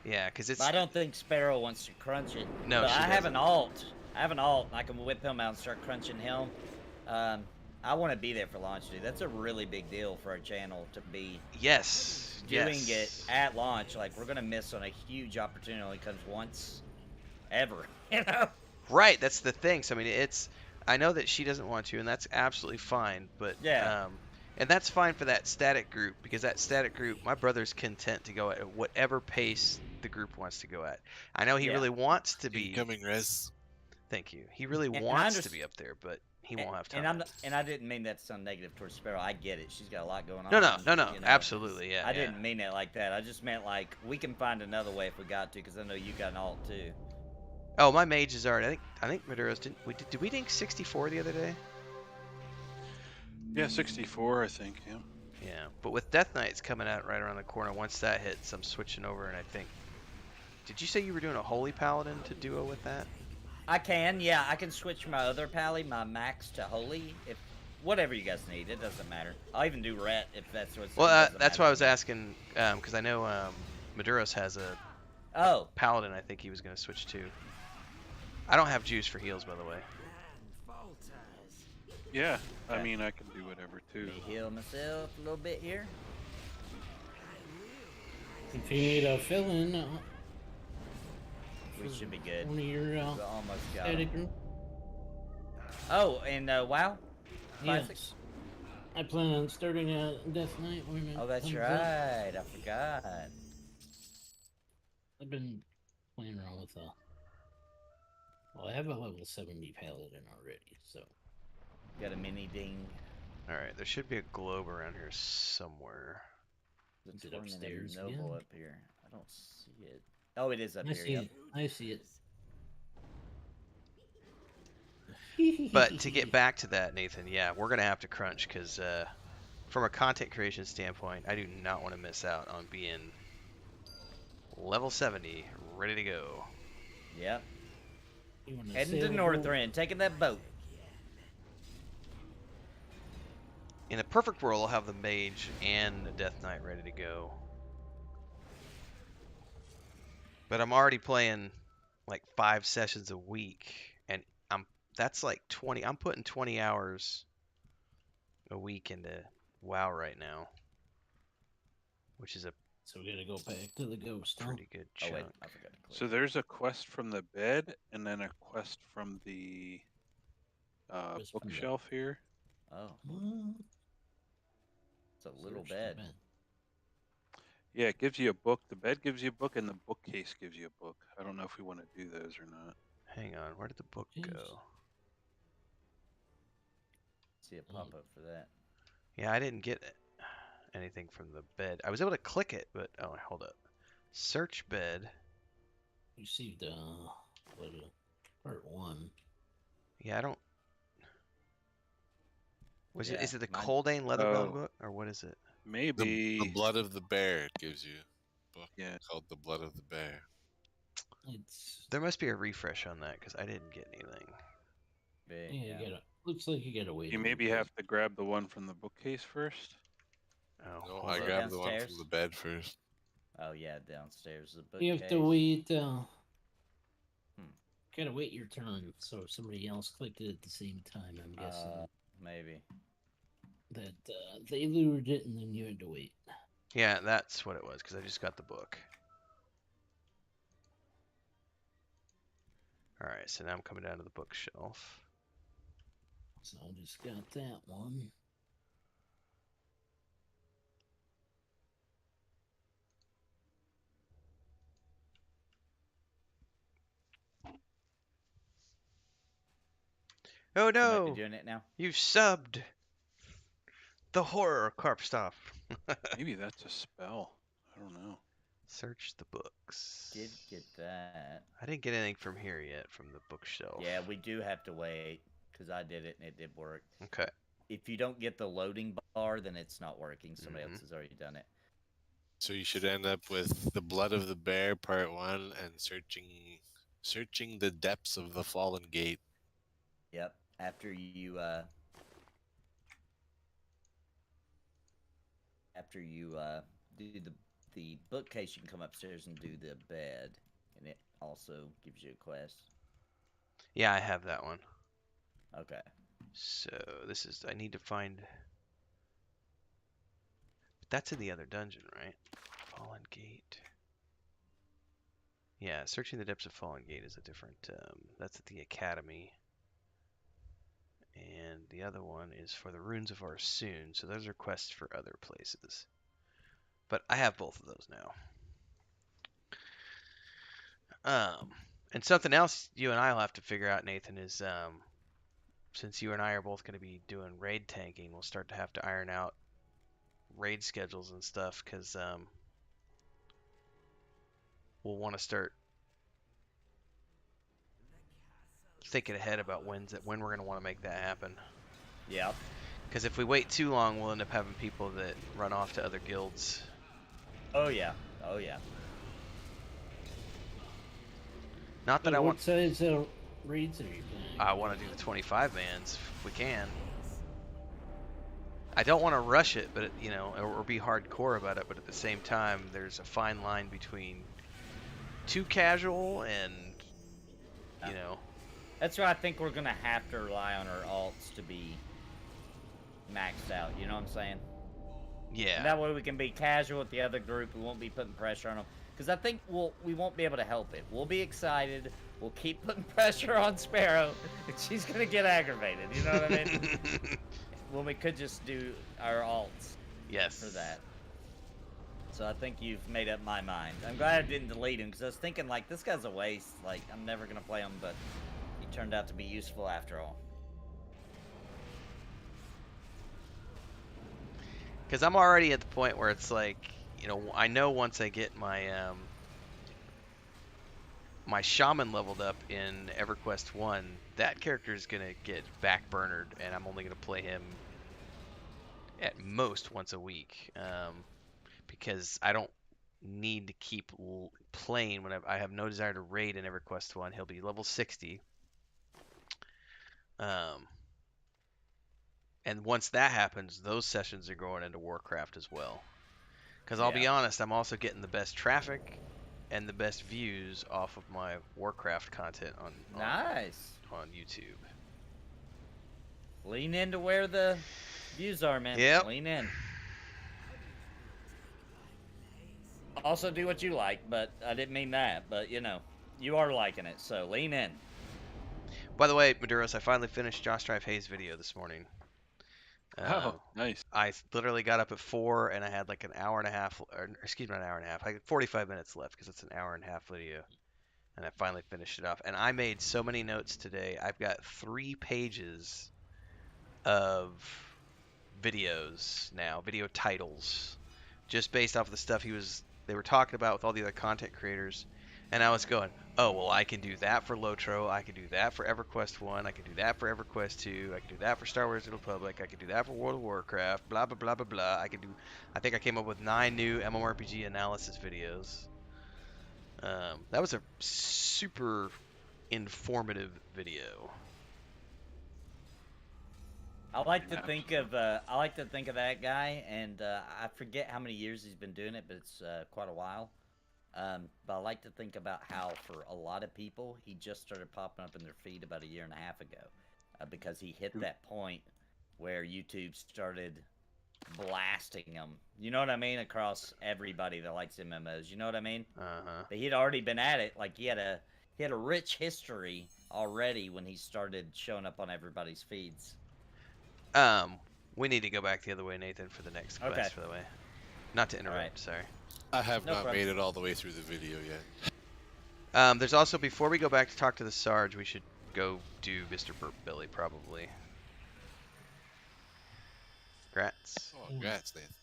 Yeah, because it's But I don't think Sparrow wants to crunch it. No, but she I have doesn't. an alt. I have an alt. I can whip him out and start crunching him. I want to be there for launch, dude. That's a really big deal for our channel to be yes, doing yes. it at launch. Like, we're gonna miss on a huge opportunity. It only comes once, ever. You know? Right, that's the thing. So I mean, it's I know that she doesn't want to, and that's absolutely fine. But Yeah. and that's fine for that static group because that static group, my brother's content to go at whatever pace the group wants to go at. I know he Yeah. really wants to be. Incoming res. Thank you. He really And I wants to be up there, but he won't have time. And I didn't mean that to sound negative towards Sparrow. I get it. She's got a lot going on. No, you know. absolutely, yeah. I yeah. didn't mean it like that. I just meant like we can find another way if we got to, because I know you got an alt too. Oh, my mage is already. I think Maduro's didn't. Did we dink 64 the other day? Yeah, 64, I think. Yeah. Yeah, but with Death Knight's coming out right around the corner, once that hits, I'm switching over, and I think. Did you say you were doing a Holy Paladin to duo with that? I can, yeah. I can switch my other pally, my max, to Holy, if whatever you guys need. It doesn't matter. I'll even do Ret if that's what's. Well, that's why I was asking, because I know Maduro's has a Paladin. I think he was going to switch to. I don't have juice for heals, by the way. Yeah, Okay. I mean, I can do whatever too. Let me heal myself a little bit here. If you need a fill-in, We should be good. one of your We almost got static him. group. Oh, and WoW? Classic? Yes. I plan on starting a Death Knight when it Oh, that's comes right. up. I forgot. I've been playing around with well, I have a level 70 paladin already, so. Got a mini ding. All right, there should be a globe around here somewhere. There's Is it a tormented upstairs noble again? up here. I don't see it. Oh, it is up I here. see Yep. it. I see it. But to get back to that, Nathan, yeah, we're gonna have to crunch because from a content creation standpoint, I do not want to miss out on being level 70, ready to go. Yep. You wanna Heading to sail Northrend, taking that boat. In a perfect world, I'll have the mage and the Death Knight ready to go. But I'm already playing like 5 sessions a week, and that's like 20. I'm putting 20 hours a week into WoW right now, which is a So we gotta go back to the ghost, huh? pretty good Oh, chunk. wait. I forgot to click. So there's a quest from the bed, and then a quest from the Quest from the- bookshelf here. Oh, What? it's a little Search the bed. Yeah, it gives you a book. The bed gives you a book, and the bookcase gives you a book. I don't know if we want to do those or not. Hang on, where did the book Jeez. go? See a pop up for that. Yeah, I didn't get anything from the bed. I was able to click it, but oh, hold up. Search bed. Received what, part 1. Yeah, I don't. Was it? Yeah, Is it the mine- Coldane Leatherbound Oh. book, or what is it? Maybe. The blood of the bear it gives you. A book Yeah. called the blood of the bear. It's There must be a refresh on that because I didn't get anything. Big, yeah, yeah. you gotta. Looks like you gotta wait. You a maybe little have to grab the one from the bookcase first. Oh, No, hold I up. grabbed the one Downstairs? from the bed first. Oh, yeah, downstairs. The bit. bookcase. You have to wait. Hmm. Gotta wait your turn. So if somebody else clicked it at the same time, I'm guessing Maybe. that they lured it and then you had to wait. Yeah, that's what it was because I just got the book. All right, so now I'm coming down to the bookshelf. So I just got that one. Oh So might no! be doing it now. You've subbed the horror carp stuff. Maybe that's a spell. I don't know. Search the books. Did get that. I didn't get anything from here yet from the bookshelf. Yeah, we do have to wait because I did it and it did work. Okay. If you don't get the loading bar, then it's not working. Somebody Mhm. else has already done it. So you should end up with the blood of the bear part 1 and searching the depths of the fallen gate. Yep. After you after you do the bookcase, you can come upstairs and do the bed, and it also gives you a quest. Yeah, I have that one. Okay. So this is, I need to find, that's in the other dungeon, right? Fallen Gate. Yeah, searching the depths of Fallen Gate is a different, that's at the Academy. And the other one is for the Runes of Varsoon, so those are quests for other places. But I have both of those now. And something else you and I will have to figure out, Nathan, is since you and I are both going to be doing raid tanking, we'll start to have to iron out raid schedules and stuff, because we'll want to start thinking ahead about when we're going to want to make that happen. Yeah. Because if we wait too long, we'll end up having people that run off to other guilds. Oh yeah. Oh yeah. Not that I What want. size raids are you playing? I want to do the 25 mans if we can. I don't want to rush it, but you know, or be hardcore about it. But at the same time, there's a fine line between too casual and, you know. That's why I think we're gonna have to rely on our alts to be maxed out. You know what I'm saying? Yeah. And that way we can be casual with the other group. We won't be putting pressure on them. Because I think we won't be able to help it. We'll be excited. We'll keep putting pressure on Sparrow, and she's gonna get aggravated. You know what I mean? When we could just do our alts. Yes. For that. So I think you've made up my mind. I'm glad I didn't delete him because I was thinking like this guy's a waste. Like I'm never gonna play him, but he turned out to be useful after all. Because I'm already at the point where it's like, you know, I know once I get my my shaman leveled up in EverQuest 1, that character is gonna get backburnered, and I'm only gonna play him at most once a week, because I don't need to keep playing when I have no desire to raid in EverQuest 1. He'll be level 60. And once that happens, those sessions are going into Warcraft as well. Because I'll be honest, I'm also getting the best traffic and the best views off of my Warcraft content on YouTube. Lean into where the views are, man. Yep. Lean in. Also do what you like, but I didn't mean that. But, you know, you are liking it, so lean in. By the way, Maduros, I finally finished Josh Drive Hayes' video this morning. Oh, nice. I literally got up at 4 and I had like an hour and a half, or excuse me, an hour and a half. I had 45 minutes left because it's an hour and a half video. And I finally finished it off. And I made so many notes today. I've got 3 pages of videos now, video titles, just based off of the stuff they were talking about with all the other content creators. And I was going, oh, well, I can do that for Lotro, I can do that for EverQuest 1, I can do that for EverQuest 2, I can do that for Star Wars: The Old Republic, I can do that for World of Warcraft, blah, blah, blah, blah, blah. I think I came up with 9 new mmorpg analysis videos. That was a super informative video. I like to think of that guy, and I forget how many years he's been doing it, but it's quite a while. But I like to think about how, for a lot of people, he just started popping up in their feed about a year and a half ago, because he hit that point where YouTube started blasting him. You know what I mean? Across everybody that likes MMOs. You know what I mean? But he'd already been at it. Like he had a rich history already when he started showing up on everybody's feeds. We need to go back the other way, Nathan, for the next quest, by the way. Not to interrupt, Right. sorry. I have No not problem. made it all the way through the video yet. There's also, before we go back to talk to the Sarge, we should go do Mr. Burp Billy, probably. Grats. Oh, congrats, Nathan.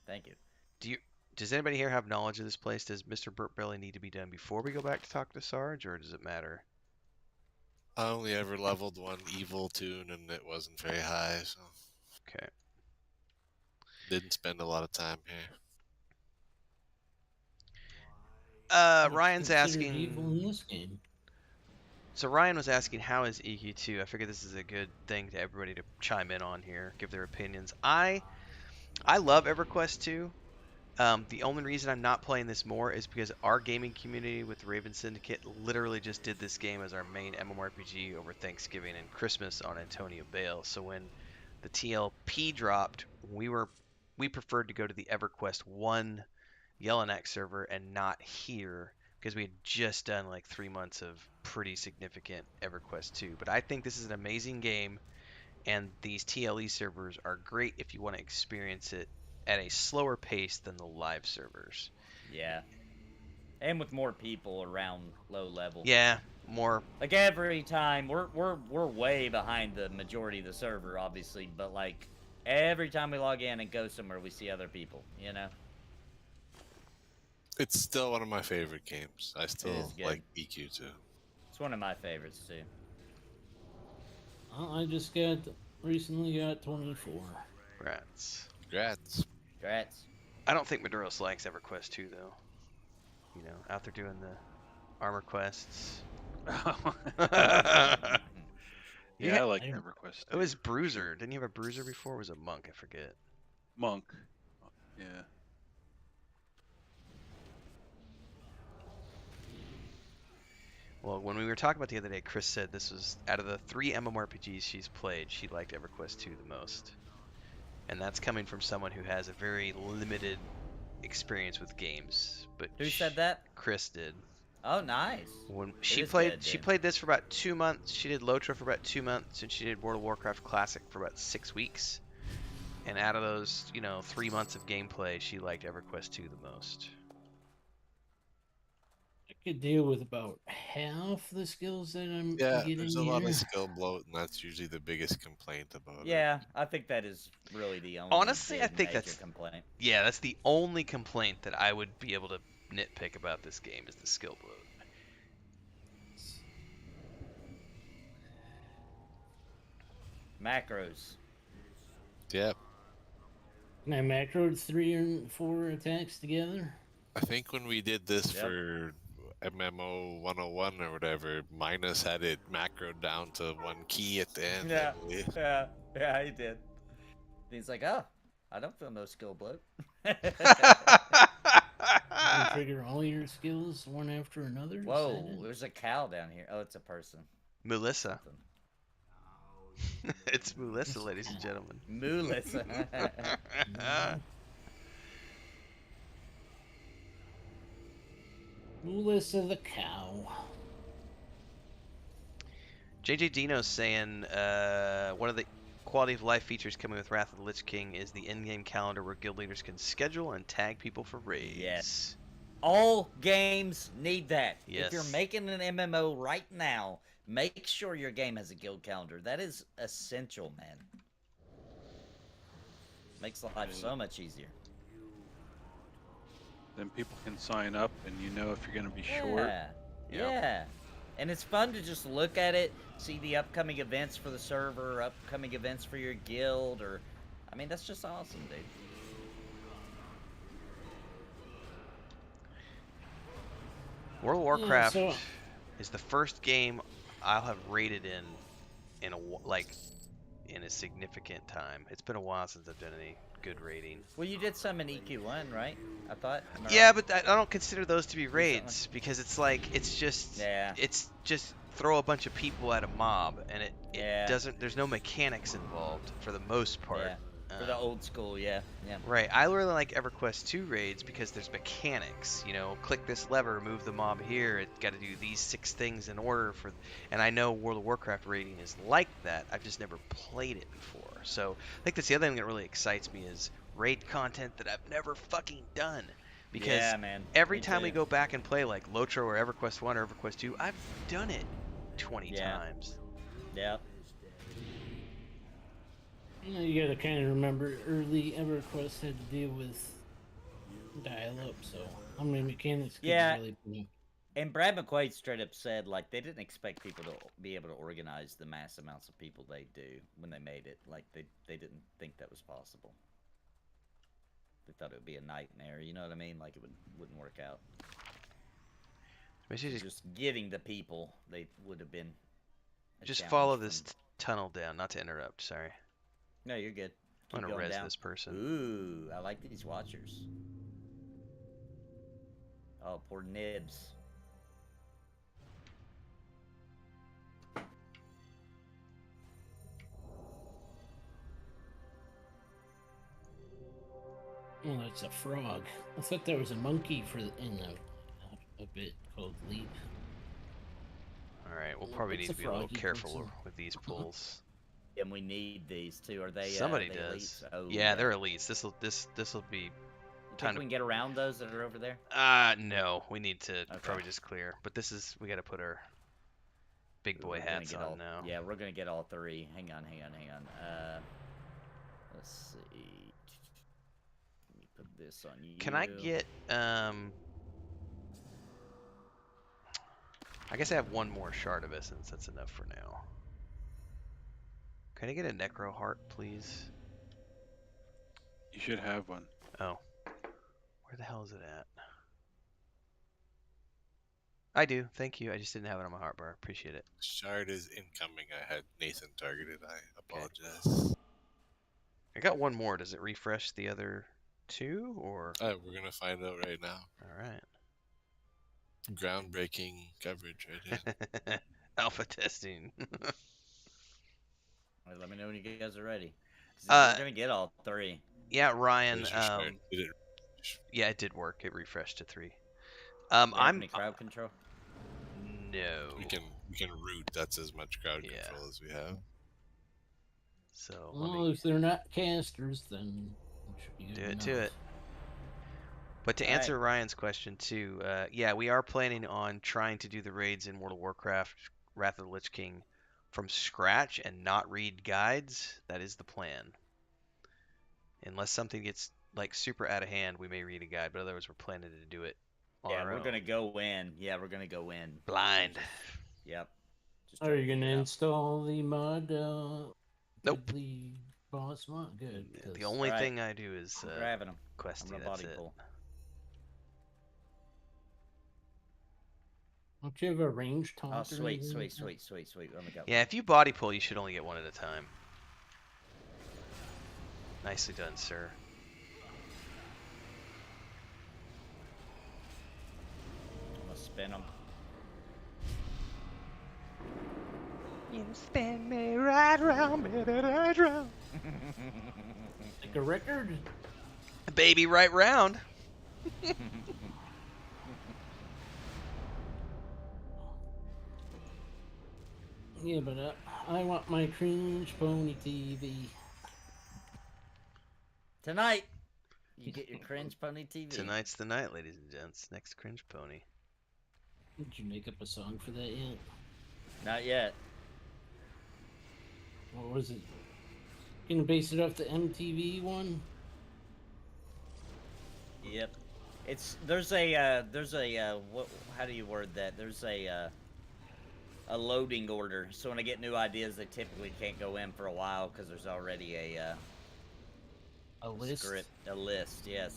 Thank you. Does anybody here have knowledge of this place? Does Mr. Burp Billy need to be done before we go back to talk to Sarge, or does it matter? I only ever leveled one evil tune, and it wasn't very high, so Okay. didn't spend a lot of time here. Ryan's Considered evil asking. in this game. So Ryan was asking, how is EQ2? I figure this is a good thing to everybody to chime in on here, give their opinions. I I love EverQuest 2. The only reason I'm not playing this more is because our gaming community with Raven Syndicate literally just did this game as our main MMORPG over Thanksgiving and Christmas on Antonio Bale. So when the TLP dropped, we preferred to go to the EverQuest 1 Yellowknife server and not here because we had just done like 3 months of pretty significant EverQuest 2. But I think this is an amazing game, and these TLE servers are great if you want to experience it at a slower pace than the live servers. Yeah. And with more people around low level. Yeah, more. Like every time we're way behind the majority of the server, obviously, but like every time we log in and go somewhere, we see other people. You know. It's still one of my favorite games. I still is good. like EQ too. It's one of my favorites too. I just recently got 24. Rats. Congrats. Congrats. I don't think Maduros likes EverQuest 2 though. You know, out there doing the armor quests. Yeah, I like I- EverQuest. It was Bruiser. Didn't you have a Bruiser before? Or was it Monk? I forget. Monk. Yeah. Well, when we were talking about the other day, Chris said this was out of the 3 MMORPGs she's played, she liked EverQuest 2 the most. And that's coming from someone who has a very limited experience with games. But Who said that? Chris did. Oh, nice. When she is played, good, she dude. played this for about 2 months. She did Lotra for about 2 months, and she did World of Warcraft Classic for about 6 weeks. And out of those, 3 months of gameplay, she liked EverQuest 2 the most. I could deal with about half the skills that I'm Yeah, getting there's a here. lot of skill bloat, and that's usually the biggest complaint about it. Yeah, I think that is really the only Honestly, I big think major that's- complaint. Yeah, that's the only complaint that I would be able to nitpick about this game is the skill bloat. Macros. Yep. And I macroed 3 or 4 attacks together. I think when we did this Yep. for MMO 101 or whatever, Minus had it macroed down to 1 key at the end. Yeah. I believe. Yeah, he did. He's like, oh, I don't feel no skill bloat. You can trigger all your skills one after another. is Whoa, that it? there's a cow down here. Oh, it's a person. Melissa. Something. It's Melissa, ladies and gentlemen. Melissa. Melissa the cow. JJ Dino's saying one of the quality of life features coming with Wrath of the Lich King is the in-game calendar where guild leaders can schedule and tag people for raids. Yes. All games need that. Yes. If you're making an MMO right now, make sure your game has a guild calendar. That is essential, man. Makes life so much easier. Then people can sign up, and you know if you're going to be short. Yeah. Yep. Yeah. And it's fun to just look at it, see the upcoming events for the server, upcoming events for your guild, or... I mean, that's just awesome, dude. World of Warcraft so- is the first game I'll have rated in a significant time. It's been a while since I've done any good rating. Well, you did some in EQ1, right? I thought. Am I Yeah, right? but I don't consider those to be raids because it's just Yeah. throw a bunch of at a mob, and it Yeah. doesn't. There's no mechanics involved for the most part. Yeah. For the old school, yeah. Right. I really like EverQuest 2 raids because there's mechanics. Click this lever, move the mob here. It's got to do these 6 things in order for. And I know World of Warcraft raiding is like that. I've just never played it before. So I think that's the other thing that really excites me is raid content that I've never fucking done. Because Yeah, man. every Me time we too. go back and play like Lotro or EverQuest 1 or EverQuest 2, I've done it 20 Yeah. times. Yeah. You gotta kind of remember early EverQuest had to deal with dial-up, so how many mechanics could Yeah. you really do? And Brad McQuaid straight up said, like, they didn't expect people to be able to organize the mass amounts of people they do when they made it. Like, they didn't think that was possible. They thought it would be a nightmare, you know what I mean? Like, it wouldn't work out. Basically, Just getting the people, they would have been a just challenge follow from- this tunnel down. Not to interrupt. Sorry. No, you're good. I'm gonna going res down. this person. Ooh, I like these watchers. Oh, poor Nibs. Oh, that's a frog. I thought there was a monkey in a bit called Leap. All right, we'll Well, probably it's need a to be a little frog, he careful goes with these pulls. And we need these too. Are they? Somebody they does. elites? Oh, Yeah, they're elites. This'll be You time think we can get around those that are over there? no, we need to Okay. probably just clear. But we got to put our big boy We're gonna hats get on all, now. Yeah, we're gonna get all three. Hang on. Let's see. Let me put this on you. Can I get I guess I have one more shard of essence. That's enough for now. Can I get a necro heart, please? You should have one. Oh, where the hell is it at? I do. Thank you. I just didn't have it on my heart bar. Appreciate it. Shard is incoming. I had Nathan targeted. I apologize. I got one more. Does it refresh the other two, or? We're gonna find out right now. All right. Groundbreaking coverage right here. Alpha testing. All right, let me know when you guys are ready. 'Cause we're gonna get all three. Yeah, Ryan. There's your shard. Did it? Yeah, it did work. It refreshed to 3. Do we have I'm any crowd control. no. We can root. That's as much crowd Yeah. control as we have. So Well, if they're not casters, then it should be good do it enough. to it. But to All right. answer Ryan's question too, yeah, we are planning on trying to do the raids in World of Warcraft Wrath of the Lich King from scratch and not read guides. That is the plan. Unless something gets like super out of hand, we may read a guide, but otherwise we're planning to do it on Yeah, our we're own. gonna go in. Yeah, we're gonna go in. Blind. Yep. Just Are try you to gonna figure it out. install the mod? Nope. The boss mod? Good. The 'cause only Right. thing I do is I'm grabbing them. I'm questy. gonna That's body it. pull. Don't you have a range taunt? Oh, or sweet. anything like that? Let me go. Yeah, if you body pull, you should only get one at a time. Nicely done, sir. I'm gonna spin them. You spin me right round, baby, right round. Like a record? Baby, right round. Yeah, but I want my cringe pony TV. Tonight, you get your cringe pony TV. Tonight's the night, ladies and gents. Next cringe pony. Did you make up a song for that yet? Not yet. What was it? Gonna base it off the MTV one? Yep. There's a what? How do you word that? There's a loading order. So when I get new ideas, they typically can't go in for a while because there's already a list? script, a list. Yes.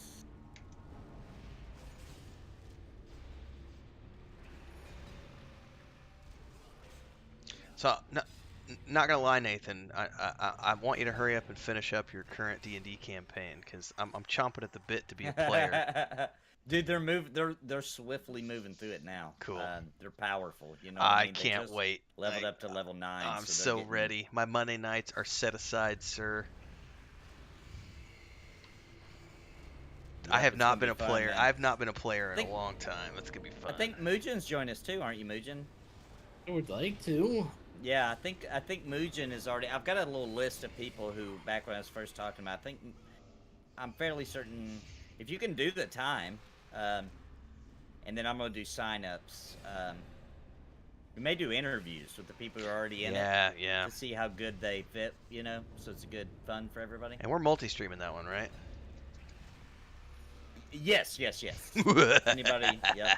So, not gonna lie, Nathan. I want you to hurry up and finish up your current D&D campaign because I'm chomping at the bit to be a player. Dude, they're swiftly moving through it now. Cool. They're powerful. You know. What I mean? They can't just wait. Leveled up to level 9. I'm they're so getting- ready. My Monday nights are set aside, sir. I Yep, have it's not gonna been be a fun, player. man. I've not been a player in Think- a long time. It's gonna be fun. I think Mujin's joined us too, aren't you, Mujin? I would like to. Yeah, I think Mujin is already. I've got a little list of people who, back when I was first talking about, I'm fairly certain if you can do the time, and then I'm gonna do sign-ups. We may do interviews with the people who are already in yeah, it yeah. to see how good they fit. You know, so it's a good fun for everybody. And we're multi-streaming that one, right? Yes. Anybody? Yep.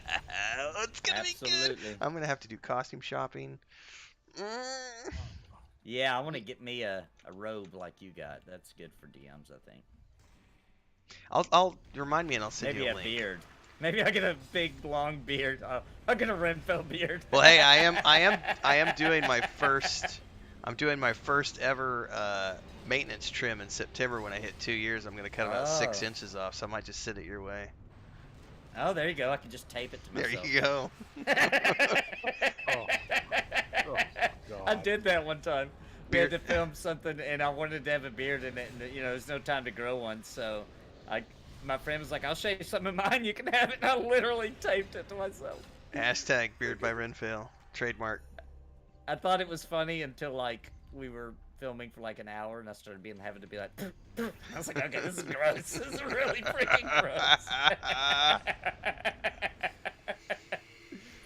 It's gonna be good. Absolutely. I'm gonna have to do costume shopping. Mm. Yeah, I want to get me a robe like you got. That's good for DMs, I think. I'll remind me and I'll send Maybe you a a link. beard. Maybe I get a big long beard. I'll get a Renfell beard. Well, hey, I am doing my first I'm doing my first ever maintenance trim in September when I hit 2 years. I'm gonna cut about 6 Oh. inches off, so I might just send it your way. Oh, there you go. I can just tape it to There myself. you go. I did that one time. We had to film something, and I wanted to have a beard in it, and there's no time to grow one. So, my friend was like, "I'll show you some of mine. You can have it." And I literally taped it to myself. Hashtag beard by Renfail. Trademark. I thought it was funny until like we were filming for like an hour, and I started having to be like, I was like, "Okay, this is gross. This is really freaking gross."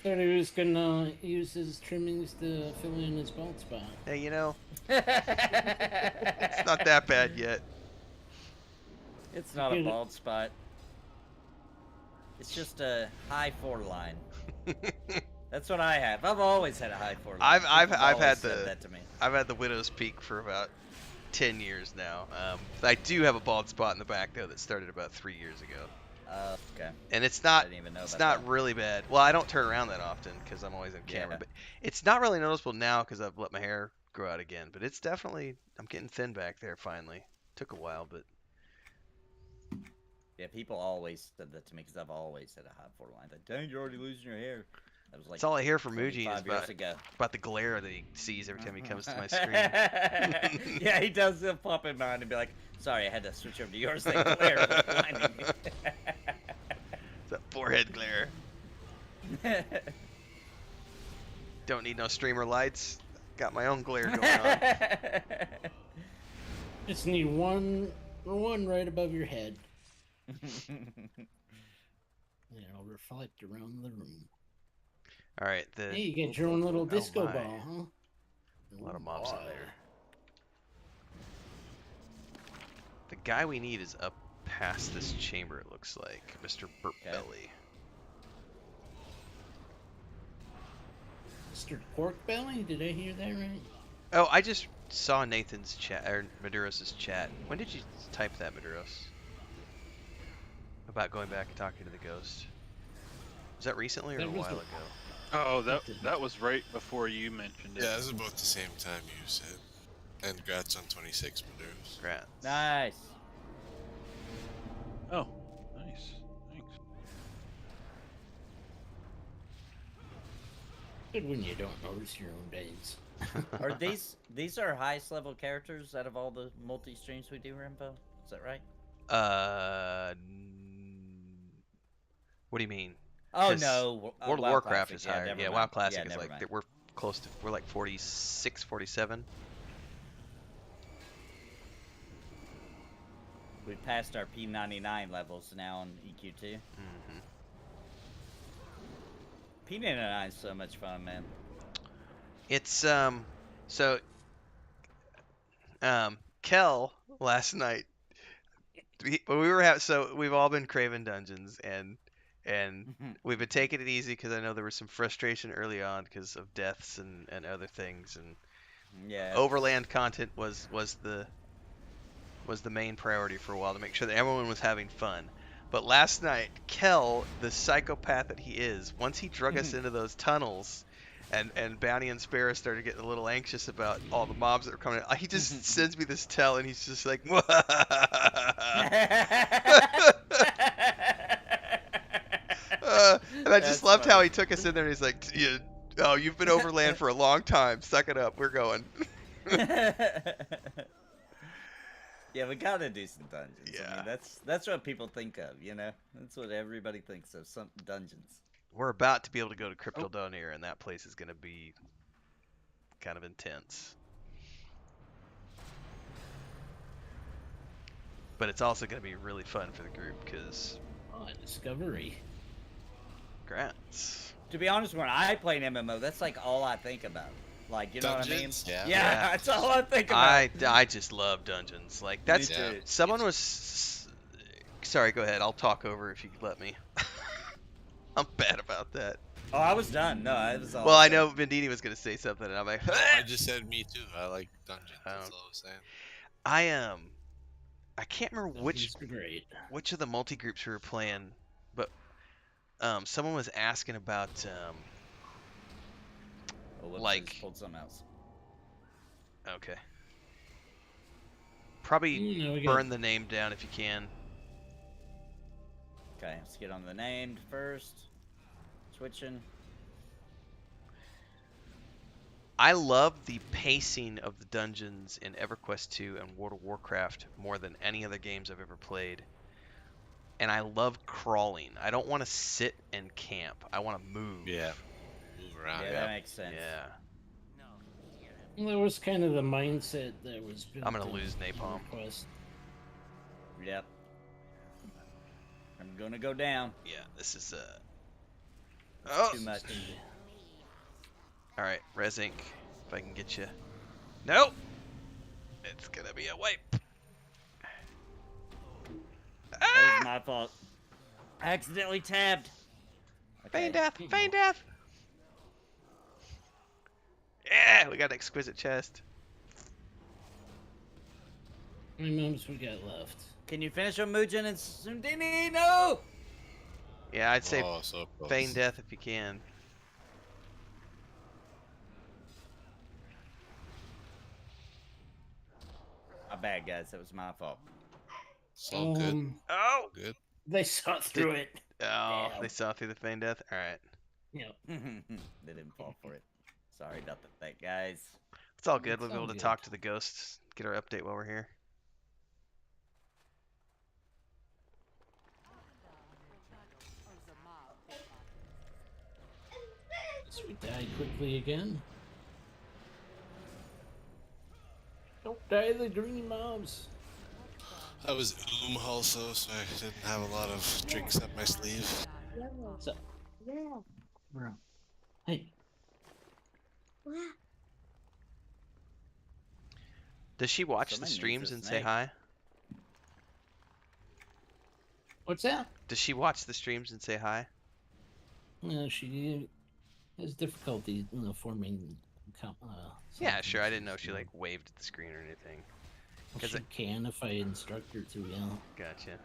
Thought he was gonna use his trimmings to fill in his bald spot. Hey, it's not that bad yet. It's not a bald spot. It's just a high 4 line. That's what I have. I've always had a high 4 line. I've had said that to me. I've had the widow's peak for about 10 years now. I do have a bald spot in the back though that started about 3 years ago. Okay. And it's not didn't even know it's about not that. really bad. Well, I don't turn around that often because I'm always on camera, Yeah. but it's not really noticeable now because I've let my hair grow out again. But it's definitely I'm getting thin back there finally. Took a while, but Yeah, people always said that to me because I've always had a high 4 line. Like, dang, you're already losing your hair. That was like it's all I hear from Muji 25 is years ago. about the glare that he sees every time he comes to my screen. Yeah, he does. He'll pop in mine and be like, "Sorry, I had to switch over to yours. That glare was blinding me." It's that forehead glare. Don't need no streamer lights. Got my own glare going on. Just need one right above your head. It'll reflect around the room. All right, Hey, you get your own little disco my. ball, huh? A lot of mobs in there. The guy we need is up past this chamber, it looks like. Mr. Burp Okay. Belly. Mr. Pork Belly? Did I hear that right? Oh, I just saw Nathan's chat, or Maduros' chat. When did you type that, Maduros? About going back and talking to the ghost. Was that recently or That a was while a- ago? Oh, that was right before you mentioned it. Yeah, this is about the same time you said. And congrats on 26 Maduros. Congrats. Nice. Oh, nice. Thanks. Good when you don't notice your own days. Are these are highest level characters out of all the multi streams we do, Rambo? Is that right? What do you mean? Oh 'Cause no, World of WoW Warcraft Classic, is yeah, higher. never Yeah, mind. WoW Classic Yeah, is never like mind. we're close to. We're like 46, 47. We passed our P99 levels now on EQ2. Mm-hmm. P99 is so much fun, man. It's so Kel last night when we were so we've all been craving dungeons and we've been taking it easy because I know there was some frustration early on because of deaths and other things, and Yeah. overland content was the main priority for a while to make sure that everyone was having fun. But last night, Kel, the psychopath that he is, once he drug us into those tunnels, and Bounty and Sparrow started getting a little anxious about all the mobs that were coming in, he just sends me this tell, and he's just like, and I just That's loved how funny. he took us in there, and he's like, oh, you've been overland for a long time. Suck it up. We're going. Yeah, we gotta do some dungeons. I Yeah. mean, that's what people think of, you know? That's what everybody thinks of, some dungeons. We're about to be able to go to Cryptodonir, and that place is going to be kind of intense. But it's also going to be really fun for the group, because Discovery. grants. To be honest, when I play an MMO, that's like all I think about. Like, you know Dungeons? what I mean? Yeah. Yeah, that's all I think about. I just love dungeons. Like, that's... Me too. Someone was... Sorry, go ahead. I'll talk over if you let me. I'm bad about that. Oh, I was done. No, it was all. Well, I know Vendini was going to say something, and I'm like... I just said me too. I like dungeons. That's all I was saying. I can't remember which Dungeons are great. of the multi-groups we were playing, but someone was asking about Oh, whoops, I like- just pulled something else. Okay. Probably No, we burn got the name down if you can. Okay, let's get on the named first. Switching. I love the pacing of the dungeons in EverQuest 2 and World of Warcraft more than any other games I've ever played. And I love crawling. I don't want to sit and camp. I want to move. Yeah. Move around. Yeah, that makes sense. Yeah. that was kind of the mindset that was built. I'm gonna in lose napalm. EverQuest. Yep. I'm gonna go down. Yeah, this is oh. Too much. All right, Res Inc. If I can get you. Nope. It's gonna be a wipe. That Ah! was my fault. I accidentally tabbed. Feign death! Feign death! Yeah, we got an exquisite chest. How many moments we got left? Can you finish on Mugen and Sundini? No! Yeah, I'd say Oh, so close. feign death if you can. My bad, guys. That was my fault. It's all good. Oh! Good. They saw through it. Oh, Damn. they saw through the feign death? Alright. Yep. They didn't fall for it. Sorry about that, guys. It's all good. It's We'll be all able to good. talk to the ghosts, get our update while we're here. So we die quickly again. Don't die the green mobs. I was also, so I didn't have a lot of tricks up my sleeve. So, bro. Hey, Does she watch the Somebody needs streams a and say snake. hi? what's that? Does she watch the streams and say hi? She has difficulty, forming. Yeah, sure. I didn't know sentences, she like waved at the screen or anything. Well, 'cause she can if I instruct her to. Yeah. Gotcha.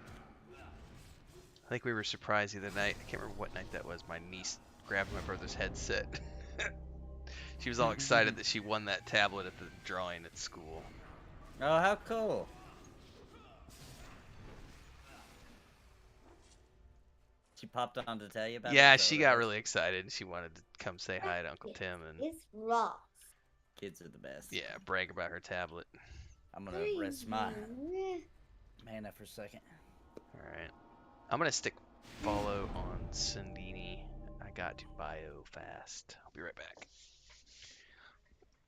I think we were surprised the other night. I can't remember what night that was. My niece grabbed my brother's headset. She was all excited that she won that tablet at the drawing at school. Oh, how cool. She popped on to tell you about it? Yeah, Is that she what it got was? really excited. She wanted to come say hi to Uncle Tim and It's raw. Kids are the best. yeah, brag about her tablet. I'm gonna rest my mana for a second. All right, I'm gonna stick follow on Sundini. I got to bio fast. I'll be right back.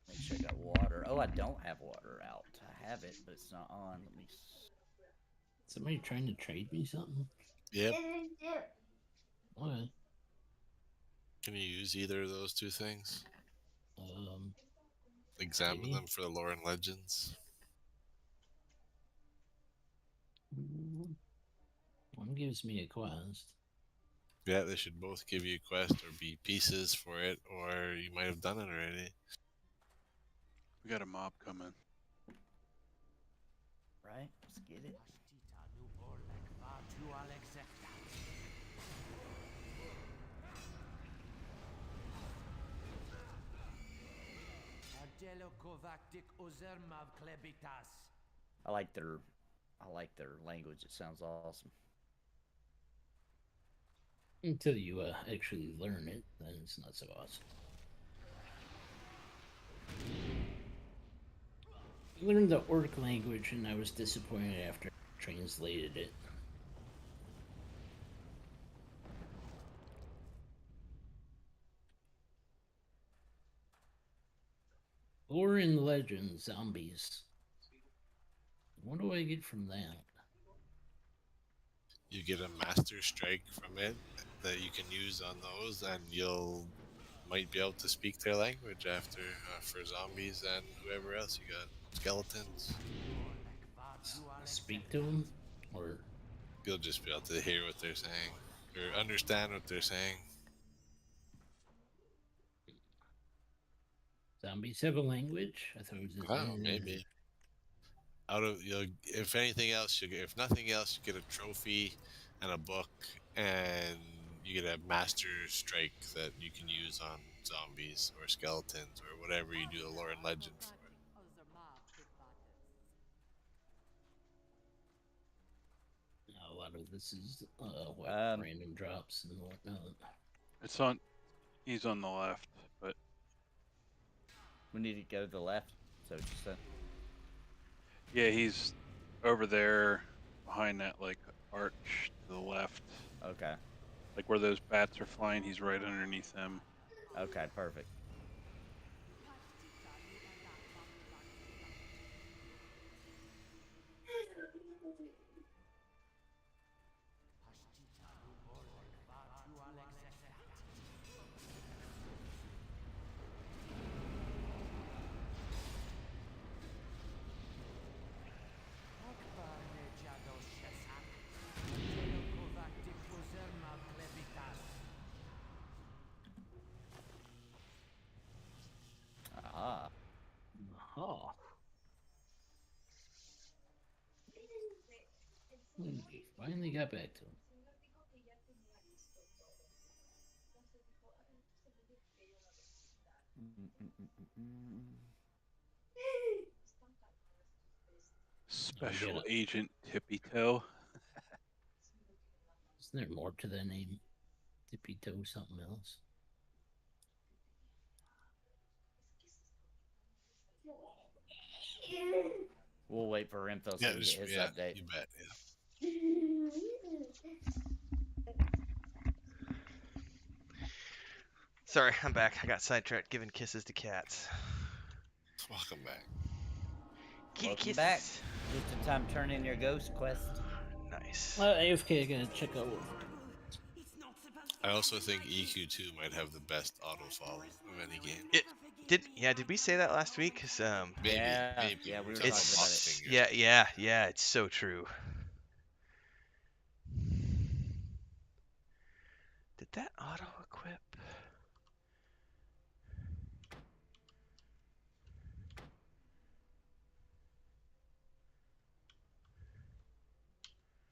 Make sure I got water. Oh, I don't have water out. I have it, but it's not on. Let me. Somebody trying to trade me something? Yep. What? Can you use either of those two things? Examine Maybe. them for the lore and legends. One gives me a quest. Yeah, they should both give you a quest or be pieces for it, or you might have done it already. We got a mob coming. Right? Let's get it. I like their language. It sounds awesome. Until you actually learn it, then it's not so awesome. I learned the orc language and I was disappointed after I translated it. Lore and legends, zombies. What do I get from that? You get a master strike from it that you can use on those, and you'll might be able to speak their language after for zombies and whoever else you got. Skeletons. Speak to them? Or You'll just be able to hear what they're saying or understand what they're saying. zombies have a language? I thought it was just Wow, maybe. Out of if anything else, you get, if nothing else, you get a trophy and a book, and you get a master strike that you can use on zombies or skeletons or whatever you do the lore and legend for it. where this is what random drops and whatnot. It's on. He's on the left, but We need to go to the left. So what you said. yeah, he's over there behind that like arch to the left, Okay. like where those bats are flying. He's right underneath them. Okay, perfect. Ah. Oh. Finally got back to him. Special it. Agent Tippy Toe. Isn't there more to the name? Tippy toe something else. We'll wait for Renfo so Yeah, we can get his update. you bet. Yeah. Sorry, I'm back. I got sidetracked giving kisses to cats. Welcome back. Kitty Welcome kisses. back. Just in time to turn in your ghost quest. Nice. AFK, I gotta check out what. I also think EQ2 might have the best auto follow of any game. Did we say that last week? 'Cause, Maybe. Yeah, we were talking about it. yeah, it's so true. Did that auto equip?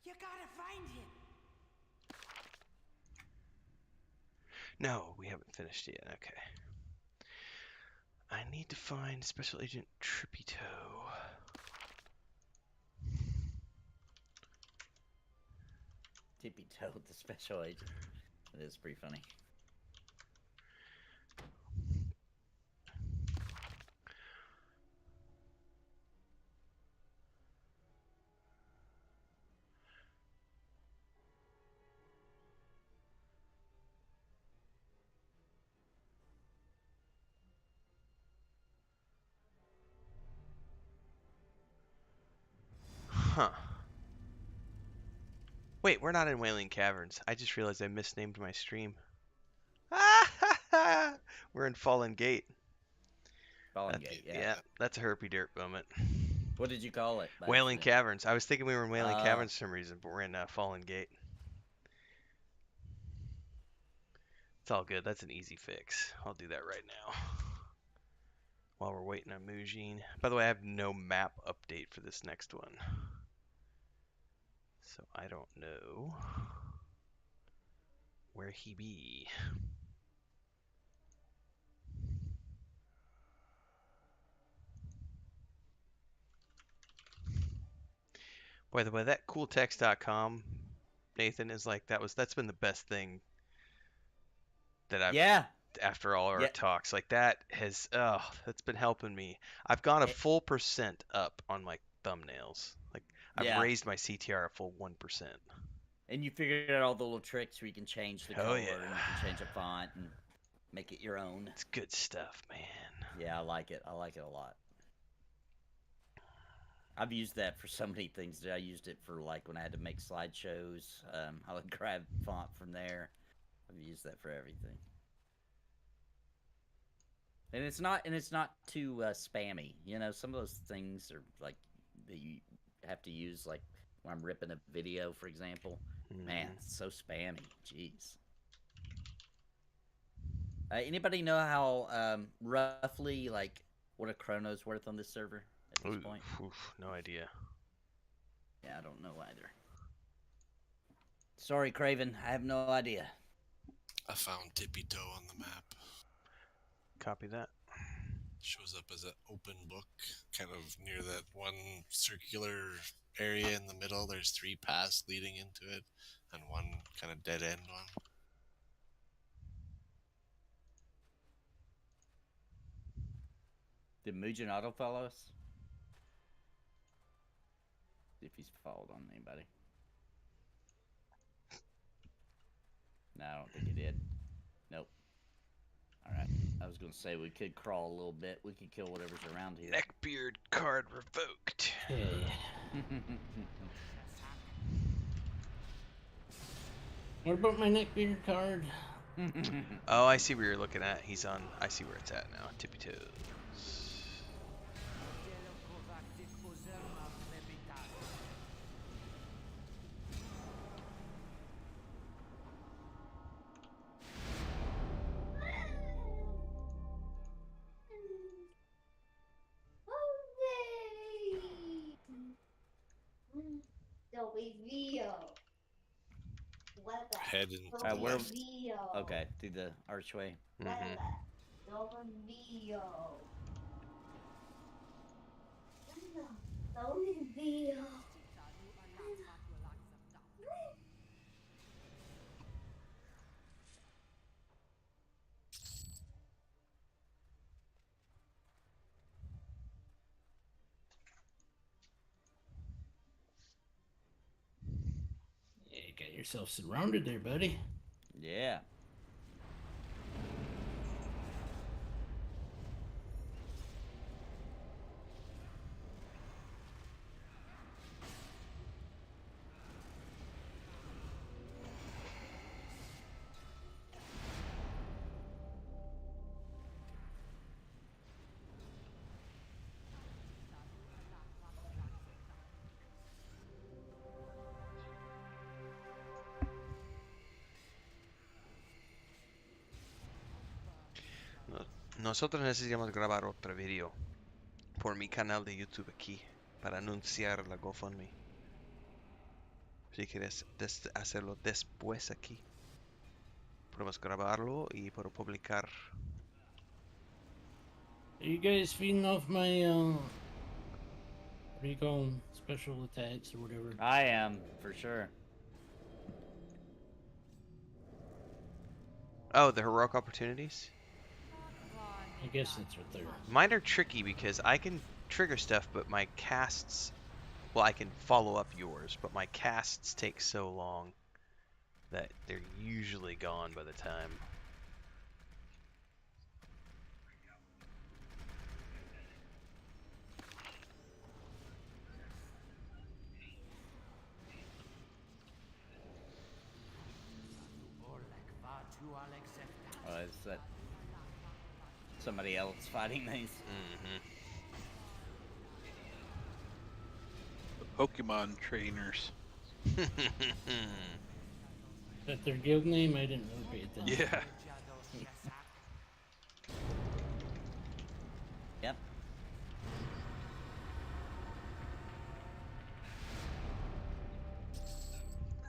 You gotta find him. No, we haven't finished it yet. Okay. I need to find Special Agent Trippy Toe. Tippy Toe, the special agent. It is pretty funny. Huh. Wait, we're not in Wailing Caverns. I just realized I misnamed my stream. We're in Fallen Gate. Fallen Gate, Yeah, that's a herpy dirt moment. What did you call it? by Wailing accident? Caverns. I was thinking we were in Wailing Caverns for some reason, but we're in Fallen Gate. It's all good. That's an easy fix. I'll do that right now. While we're waiting on Mujin. By the way, I have no map update for this next one. So I don't know where he be. By the way, that cooltext.com, Nathan, is like that's been the best thing that I've after all our talks. Like that has that's been helping me. I've gone a full % up on my thumbnails. Like I've raised my CTR a full 1%. And you figured out all the little tricks where you can change the color and you can change the font and make it your own. It's good stuff, man. Yeah, I like it. I like it a lot. I've used that for so many things. I used it for like when I had to make slideshows. I would grab font from there. I've used that for everything. And it's not too spammy. You know, some of those things are like that you have to use, like when I'm ripping a video, for example. Man, it's so spammy. Jeez. Anybody know how roughly like what a chrono's worth on this server at this point? No idea. Yeah, I don't know either. Sorry, Craven, I have no idea. I found Tippy Toe on the map. Copy that. Shows up as an open book, kind of near that one circular area in the middle. There's 3 paths leading into it, and one kind of dead end one. Did Mugen auto follow us? See if he's followed on anybody. No, I don't think he did. Nope. Alright. I was gonna say we could crawl a little bit. We could kill whatever's around here. Neckbeard card revoked. Okay. What about my neckbeard card? Oh, I see where you're looking at. He's on. I see where it's at now. Tippy toes. Head into the Where? left. Okay, through the archway. Mm-hmm. Yeah, you got yourself surrounded there, buddy. Yeah. Nosotros necesitamos grabar otro video por mi canal de YouTube aquí para anunciar la GoFundMe. Si quieres hacerlo después aquí, podemos grabarlo y puedo publicar. Are you guys feeding off my what do you call them? Special attacks or whatever? I am, for sure. Oh, the heroic opportunities? I guess that's what they're. Mine are tricky because I can trigger stuff, but my casts... Well, I can follow up yours, but my casts take so long that they're usually gone by the time. Oh, is that somebody else fighting these? Mm-hmm. The Pokemon trainers. Is that their guild name? I didn't really pay attention. Yeah. Yep.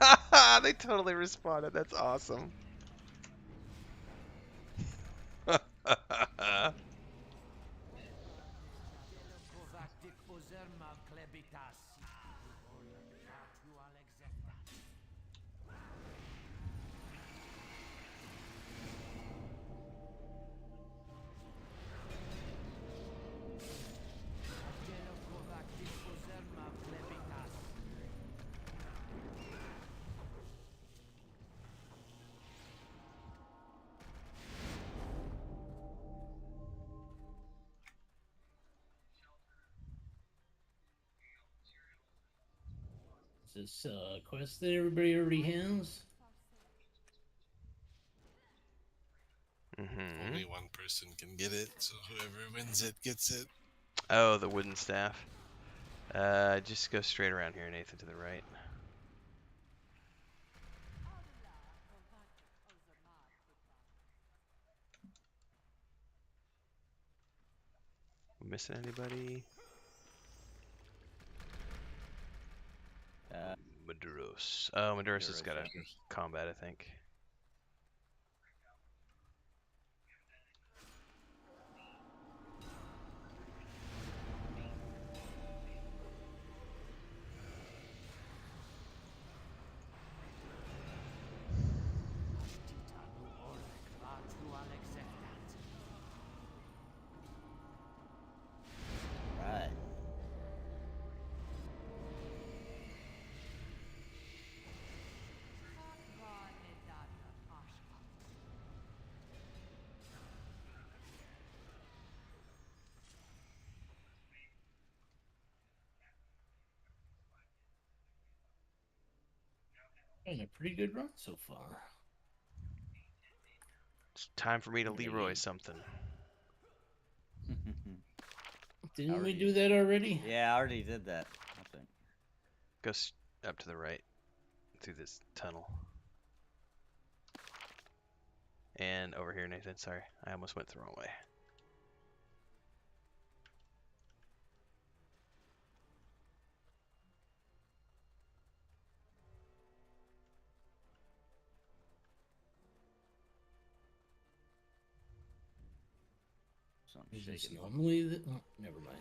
Haha, they totally responded. That's awesome. Is this quest that everybody already has? Mm-hmm. Only one person can get it, so whoever wins it gets it. Oh, the wooden staff. Just go straight around here, Nathan, to the right. We missing anybody? Maduros. Oh, Maduros has got a combat, I think. Been a pretty good run so far. It's time for me to Alrighty. Leroy something. Didn't we Already. do that already? Yeah, I already did that, I think. Go up to the right through this tunnel. And over here, Nathan. Sorry, I almost went the wrong way. Something Is this shaking. normally the... Oh, never mind.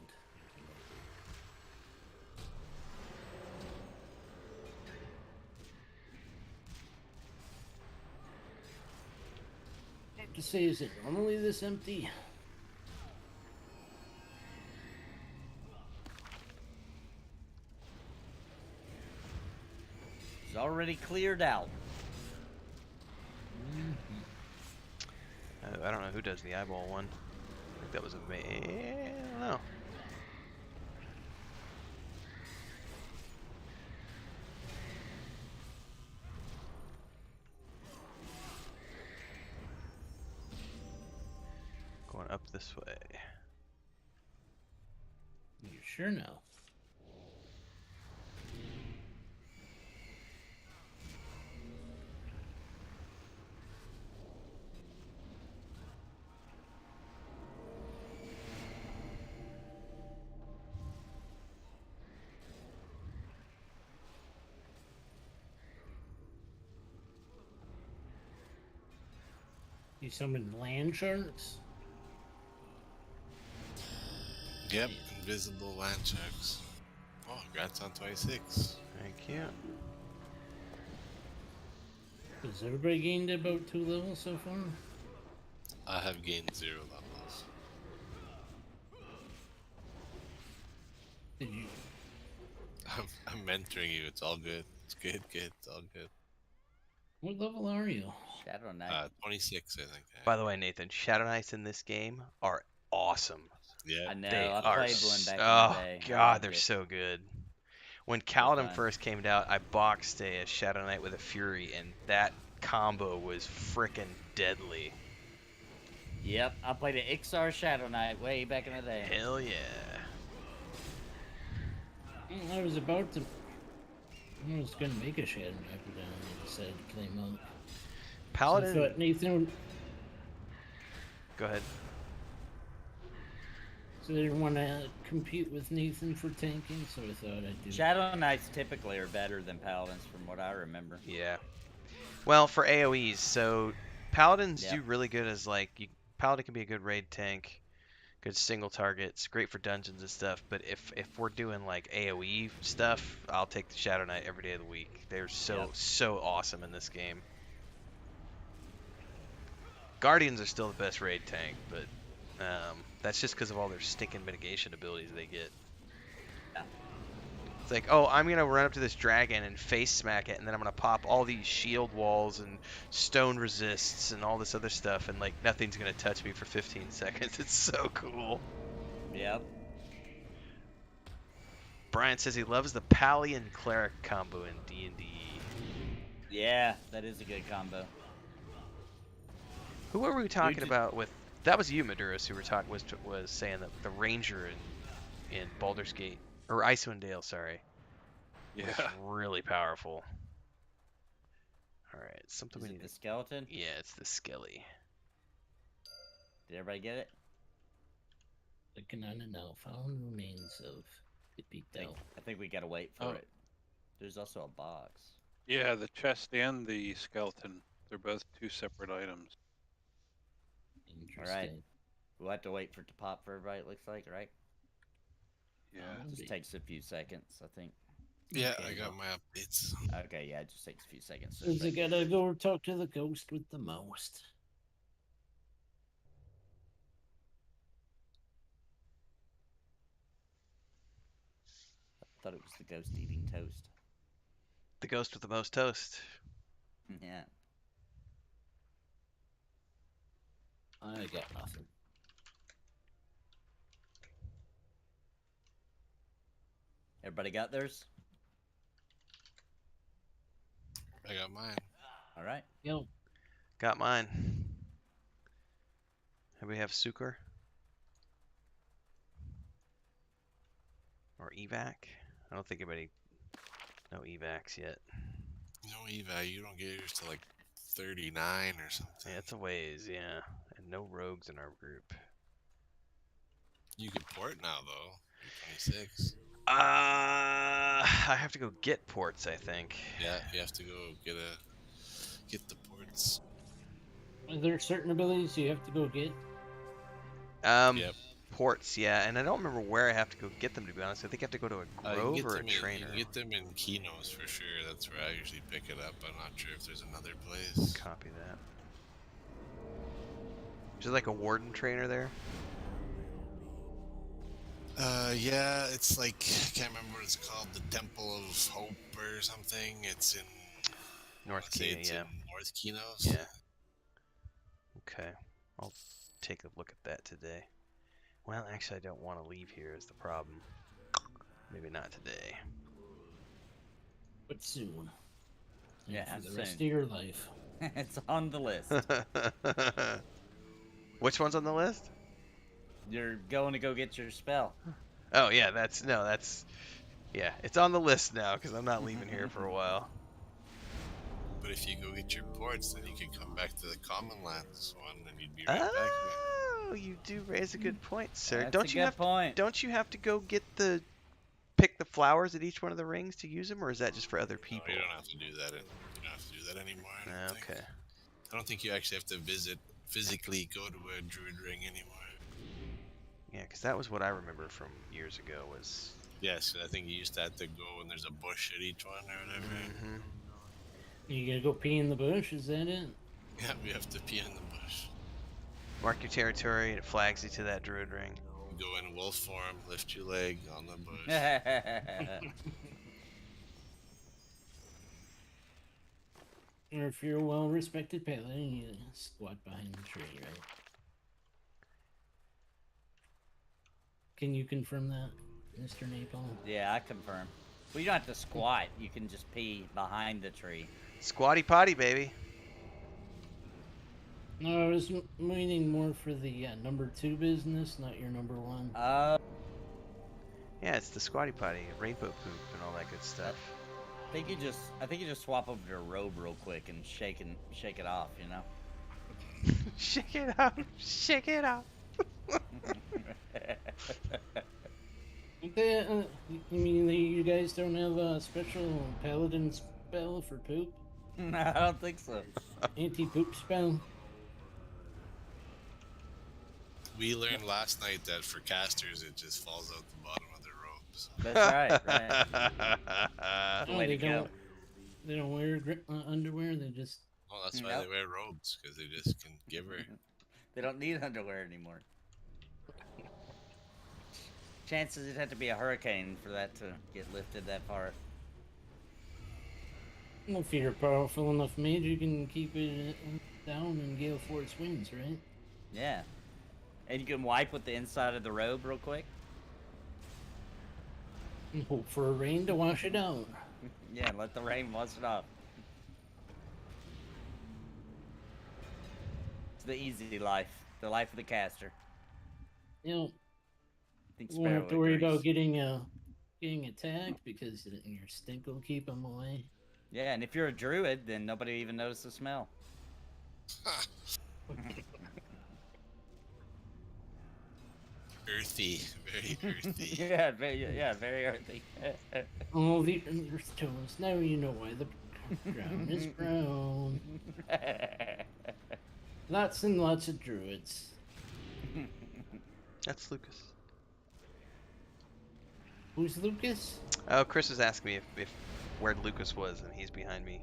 I have to say, is it normally this empty? It's already cleared out. I don't know who does the eyeball one. I think that was a me. I don't know. Going up this way. You sure now? You summoned land sharks? Yep, invisible land sharks. Oh, congrats on 26. Thank you. Has everybody gained about 2 levels so far? I have gained 0 levels. Did you? I'm mentoring you. It's all good. It's good. It's all good. What level are you? Shadow Knight. 26, I think. By the way, Nathan, Shadow Knights in this game are awesome. Yeah. I know. They I are. played one back in Oh the day. I god, loved they're it. so good. When Kaladin fun. first came out, I boxed a Shadow Knight with a Fury, and that combo was frickin' deadly. Yep, I played an Ixar Shadow Knight way back in the day. Hell yeah. I was about to. I was gonna make a Shadow Knight, but then I decided to play Monk. Paladin. So I thought Nathan. Go ahead. So I didn't want to compete with Nathan for tanking, so I thought I'd do. Shadow Knights typically are better than Paladins from what I remember. Yeah. Well, for AoEs, so Paladins Yep. do really good as like Paladin can be a good raid tank, good single targets, great for dungeons and stuff. But if we're doing like AoE stuff, I'll take the Shadow Knight every day of the week. They're so awesome in this game. Guardians are still the best raid tank, but that's just because of all their stinking mitigation abilities they get. Yeah. It's like, oh, I'm going to run up to this dragon and face smack it, and then I'm going to pop all these shield walls and stone resists and all this other stuff, and like nothing's going to touch me for 15 seconds. It's so cool. Yep. Brian says he loves the Pally and Cleric combo in D&D. Yeah, that is a good combo. Who were we talking Dude, about with... That was you, Maduris, who was saying that the Ranger in Baldur's Gate, or Icewind Dale, sorry. Yeah. Was really powerful. Alright, something Is we it need the to... skeleton? Yeah, it's the Skelly. Did everybody get it? Looking on it now. Found remains of it beat down. I think we gotta wait for Oh. it. There's also a box. Yeah, the chest and the skeleton. They're both 2 separate items. Interesting. We'll have to wait for it to pop for everybody, it looks like, right? Yeah. It just takes a few seconds, I think. Yeah, Okay, I got my updates. Okay, yeah, it just takes a few seconds. Says I gotta go talk to the ghost with the most. I thought it was the ghost eating toast. The ghost with the most toast. Yeah. I got nothing. Everybody got theirs? I got mine. All right. Yo, Got mine. Anybody have Sucre? Or evac? I don't think anybody. No evacs yet. No evac, you don't get yours to like 39 or something. Yeah, it's a ways, yeah. And no rogues in our group. You can port now though. You're 26. I have to go get ports, I think. Yeah, you have to go get the ports. are there certain abilities you have to go get? Yep. Ports, yeah, and I don't remember where I have to go get them, to be honest. I think I have to go to a You can grove get or a them trainer. you can get them in Kinos for sure. That's where I usually pick it up. I'm not sure if there's another place. Copy that. Is there like a warden trainer there? Yeah, it's like, I can't remember what it's called, the Temple of Hope or something. It's in North say Key, it's yeah. in North Kinos. Yeah. Okay. I'll take a look at that today. Well, actually, I don't want to leave here is the problem. Maybe not today. But soon. Yeah, For the rest of soon. your life. It's on the list. Which one's on the list? You're going to go get your spell. Oh, yeah, yeah, it's on the list now because I'm not leaving here for a while. But if you go get your ports, then you can come back to the Common Lands one, and you'd be right back here. Oh, you do raise a good point, sir. That's Don't a you good have point. Don't you have to go pick the flowers at each one of the rings to use them, or is that just for other people? No, you don't have to do that. You don't have to do that anymore. I don't think. Okay. I don't think you actually have to physically go to a druid ring anymore. Yeah, because that was what I remember from years ago. Was Yes, I think you used to have to go and there's a bush at each one or whatever. Mhm. You gotta go pee in the bush, is that it? Yeah, we have to pee in the bush. Mark your territory, and it flags you to that druid ring. Go in wolf form, lift your leg on the bush. Or if you're a well-respected paladin, you squat behind the tree, right? Can you confirm that, Mr. Napalm? Yeah, I confirm. Well, you don't have to squat. You can just pee behind the tree. Squatty potty, baby. No, I was meaning more for the number 2 business, not your number 1. Yeah, it's the squatty potty, rainbow poop, and all that good stuff. I think you just swap over your robe real quick and shake it off. You know. Shake it up, shake it up. You mean that you guys don't have a special paladin spell for poop? No, I don't think so. Anti-poop spell? We learned last night that for casters, it just falls out the bottom of their robes. That's right. Oh, Way they to go. They don't wear underwear. They just. Well, that's why Nope. they wear robes, because they just can give her. They don't need underwear anymore. Chances it'd have to be a hurricane for that to get lifted that far. Well, if you're a powerful enough mage, you can keep it down in gale force winds, right? Yeah. And you can wipe with the inside of the robe real quick. And hope for a rain to wash it out. Yeah, let the rain wash it off. It's the easy life. The life of the caster. You know, I think you won't have Sparrow to worry agrees. about getting attacked because your stink will keep them away. Yeah, and if you're a druid, then nobody even notices the smell. Earthy, very earthy. Yeah, very earthy. All the earth tones. Now you know why the ground is brown. Lots and lots of druids. That's Lucas. Who's Lucas? Oh, Chris was asking me if where Lucas was, and he's behind me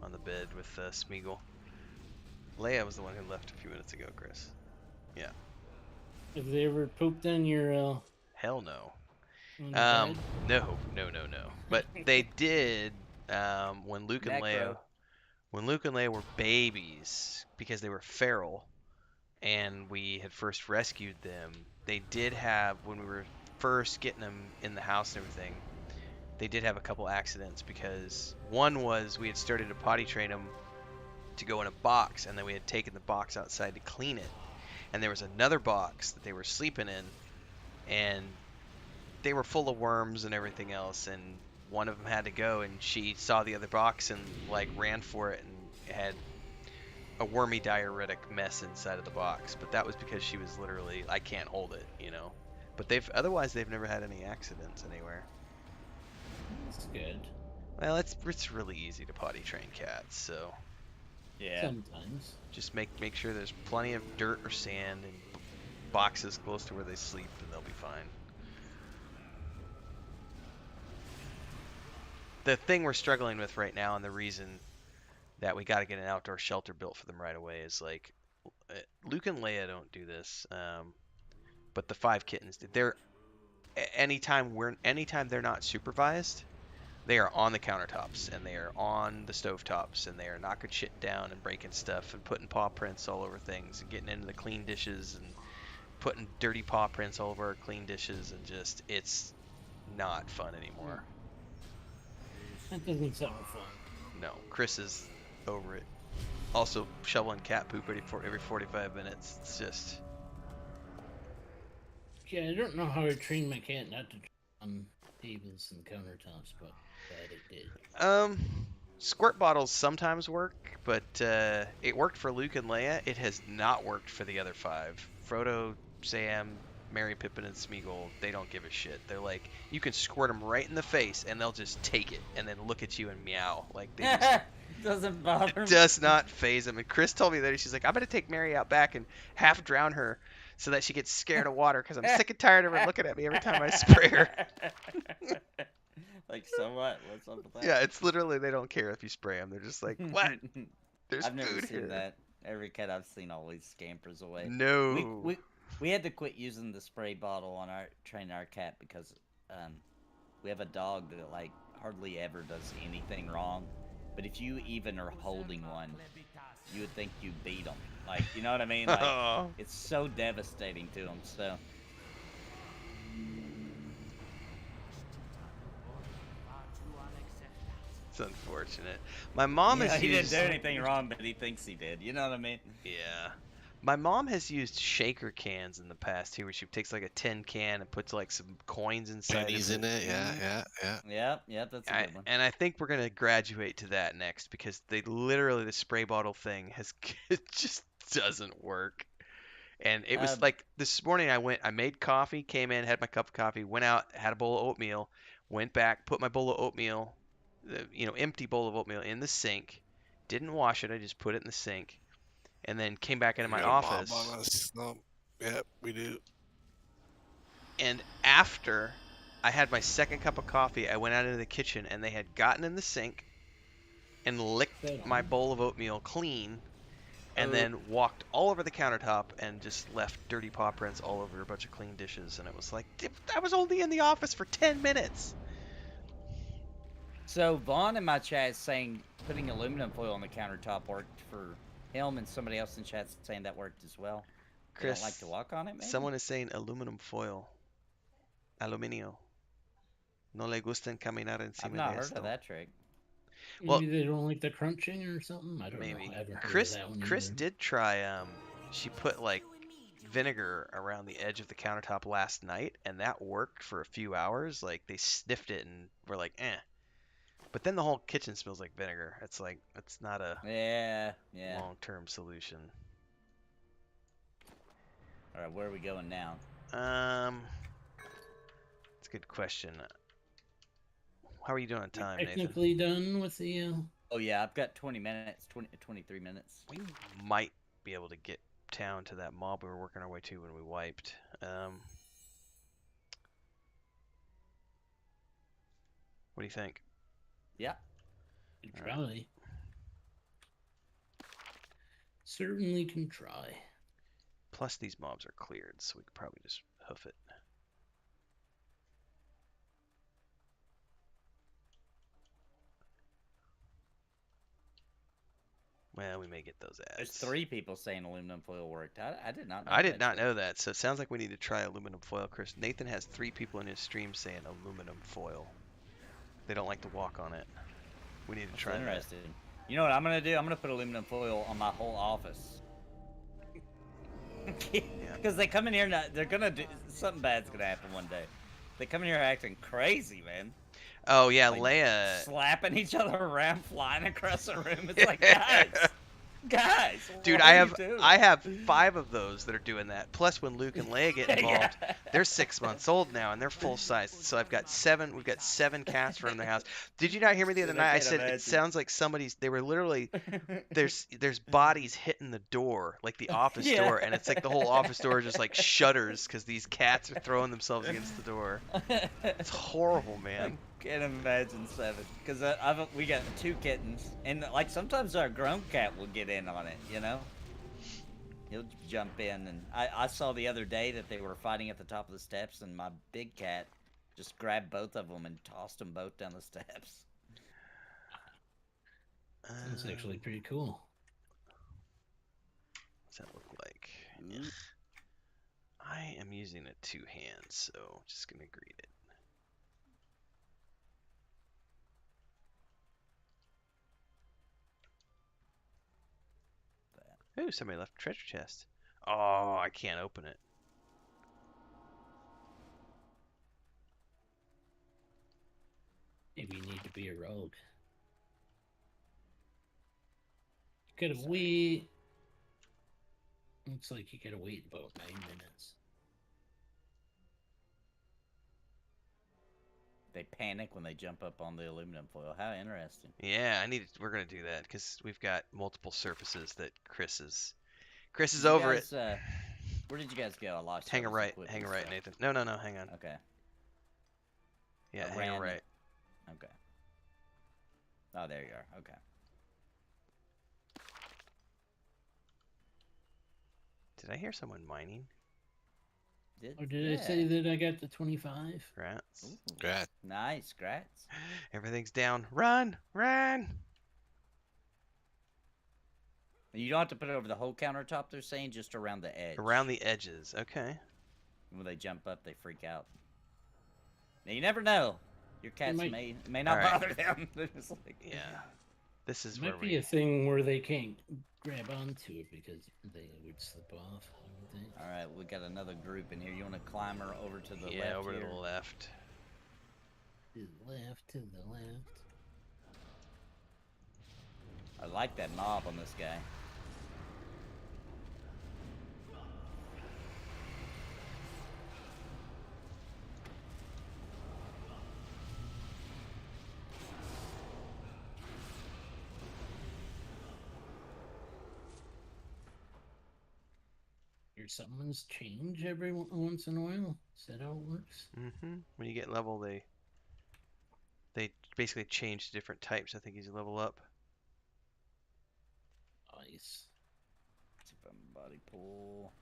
on the bed with Smeagol. Leia was the one who left a few minutes ago, Chris. Yeah. Have they ever pooped on your Hell no. on the bed? No. But they did when Luke and Leia were babies because they were feral, and we had first rescued them. They did have when we were first getting them in the house and everything. they did have a couple accidents because one was we had started to potty train them to go in a box, and then we had taken the box outside to clean it, and there was another box that they were sleeping in, and they were full of worms and everything else, and one of them had to go, and she saw the other box and like ran for it and had a wormy diuretic mess inside of the box. But that was because she was literally, I can't hold it, you know. But they've never had any accidents anywhere. That's good. Well, it's really easy to potty train cats, so Yeah. Sometimes. just make sure there's plenty of dirt or sand and boxes close to where they sleep, and they'll be fine. The thing we're struggling with right now, and the reason that we got to get an outdoor shelter built for them right away, is like Luke and Leia don't do this, but the 5 kittens did. They're anytime they're not supervised, they are on the countertops and they are on the stovetops and they are knocking shit down and breaking stuff and putting paw prints all over things and getting into the clean dishes and putting dirty paw prints all over our clean dishes, and just it's not fun anymore. That doesn't sound fun. No, Chris is over it. Also, shoveling cat poop every 45 minutes. It's just Yeah, I don't know how I trained my cat not to on tables and countertops, but glad it did. Squirt bottles sometimes work, but it worked for Luke and Leia. It has not worked for the other 5. Frodo, Sam, Merry, Pippin, and Smeagol, they don't give a shit. They're like, you can squirt them right in the face, and they'll just take it and then look at you and meow. Like, they just, Doesn't bother me. it does not phase them. And Chris told me that she's like, I'm going to take Mary out back and half drown her so that she gets scared of water because I'm sick and tired of her looking at me every time I spray her. Like, so what? What's up with that? Yeah, it's literally, they don't care if you spray them. They're just like, what? There's I've never food seen here. that. Every cat I've seen always scampers away. No. We had to quit using the spray bottle on training our cat because we have a dog that like hardly ever does anything wrong. But if you even are holding one, you would think you beat them. Like, you know what I mean? Like, Oh. it's so devastating to them. So It's unfortunate. My mom has he didn't used. do anything wrong, but he thinks he did. You know what I mean? Yeah. My mom has used shaker cans in the past too, where she takes like a tin can and puts like some coins inside Pennies of in it, yeah. Yep, that's a good one. And I think we're gonna graduate to that next, because they literally, the spray bottle thing has it just doesn't work. And it was like this morning I made coffee, came in, had my cup of coffee, went out, had a bowl of oatmeal, went back, put my bowl of oatmeal, empty bowl of oatmeal in the sink, didn't wash it, I just put it in the sink, and then came back into my We got a mob office. on us. No, yep, we do. And after I had my second cup of coffee, I went out into the kitchen and they had gotten in the sink and licked my bowl of oatmeal clean, and then walked all over the countertop and just left dirty paw prints all over a bunch of clean dishes. And it was like, I was only in the office for 10 minutes. So Vaughn in my chat is saying putting aluminum foil on the countertop worked for him, and somebody else in chat saying that worked as well. They Chris, don't like to walk on it, maybe? someone is saying aluminum foil. Aluminio. No le gustan caminar encima I've not de heard esto. of that trick. Well, Maybe they don't like the crunching or something. I don't Maybe. know. I haven't heard Chris of that one Chris either. did try she put like vinegar around the edge of the countertop last night, and that worked for a few hours. Like, they sniffed it and were like, eh. But then the whole kitchen smells like vinegar. It's like, it's not a Yeah. long-term solution. All right, where are we going now? It's a good question. How are you doing on time, Nathan? Technically done with the. Oh yeah, I've got 20 minutes, 23 minutes. We might be able to get down to that mob we were working our way to when we wiped. What do you think? Yeah. Can try. Certainly can try. Plus, these mobs are cleared, so we could probably just hoof it. Well, we may get those ads. There's 3 people saying aluminum foil worked. I did not know I did that not trick. know that, so it sounds like we need to try aluminum foil, Chris. Nathan has 3 people in his stream saying aluminum foil. They don't like to walk on it. We need to That's try that. interesting. You know what I'm gonna do? I'm gonna put aluminum foil on my whole office. Because they come in here, they're gonna do something bad's gonna happen one day. They come in here acting crazy, man. Oh yeah, Like, Leia. slapping each other around, flying across the room. It's like, guys, Dude, what I are have you doing? I have 5 of those that are doing that. Plus, when Luke and Leia get involved, Yeah. they're 6 months old now and they're full size. So I've got 7. We've got 7 cats running their house. Did you not hear me the other Dude, I night? I can't said imagine. it sounds like somebody's. They were literally there's bodies hitting the door, like the office Yeah. door, and it's like the whole office door just like shudders because these cats are throwing themselves against the door. It's horrible, man. Can't imagine 7, because we got 2 kittens, and like sometimes our grown cat will get in on it, you know. He'll jump in, and I saw the other day that they were fighting at the top of the steps, and my big cat just grabbed both of them and tossed them both down the steps. That's actually pretty cool. What's that look like? Ugh. I am using a 2 hands, so just gonna greet it. Ooh, somebody left a treasure chest. Oh, I can't open it. Maybe you need to be a rogue. You gotta wait. Looks like you gotta wait about 9 minutes. They panic when they jump up on the aluminum foil. How interesting. Yeah, we're gonna do that because we've got multiple surfaces that Chris is Did you over guys, it. Where did you guys go? I lost Hang a all this right, equipment hang a right, stuff. Nathan. No, hang on. Okay. Yeah, I hang a ran- right. Okay. Oh, there you are. Okay. Did I hear someone mining? Or did I say that I got the 25? Grats. Ooh, Grat. nice, grats. Everything's down. Run! Run! You don't have to put it over the whole countertop, they're saying, just around the edge. Around the edges. Okay. When they jump up, they freak out. Now, you never know. Your cats might- may not Alright. bother them. They're just like, Yeah. This is It where might be we. a thing where they can't grab onto it because they would slip off. I would think. Alright, we got another group in here. You want to climb her over to the Yeah, left over here? to the left. To the left, to the left. I like that knob on this guy. Your summons change every once in a while. Is that how it works? Mm-hmm. When you get level, they basically change to different types. I think as you level up. Nice. Let's see if I can body pull.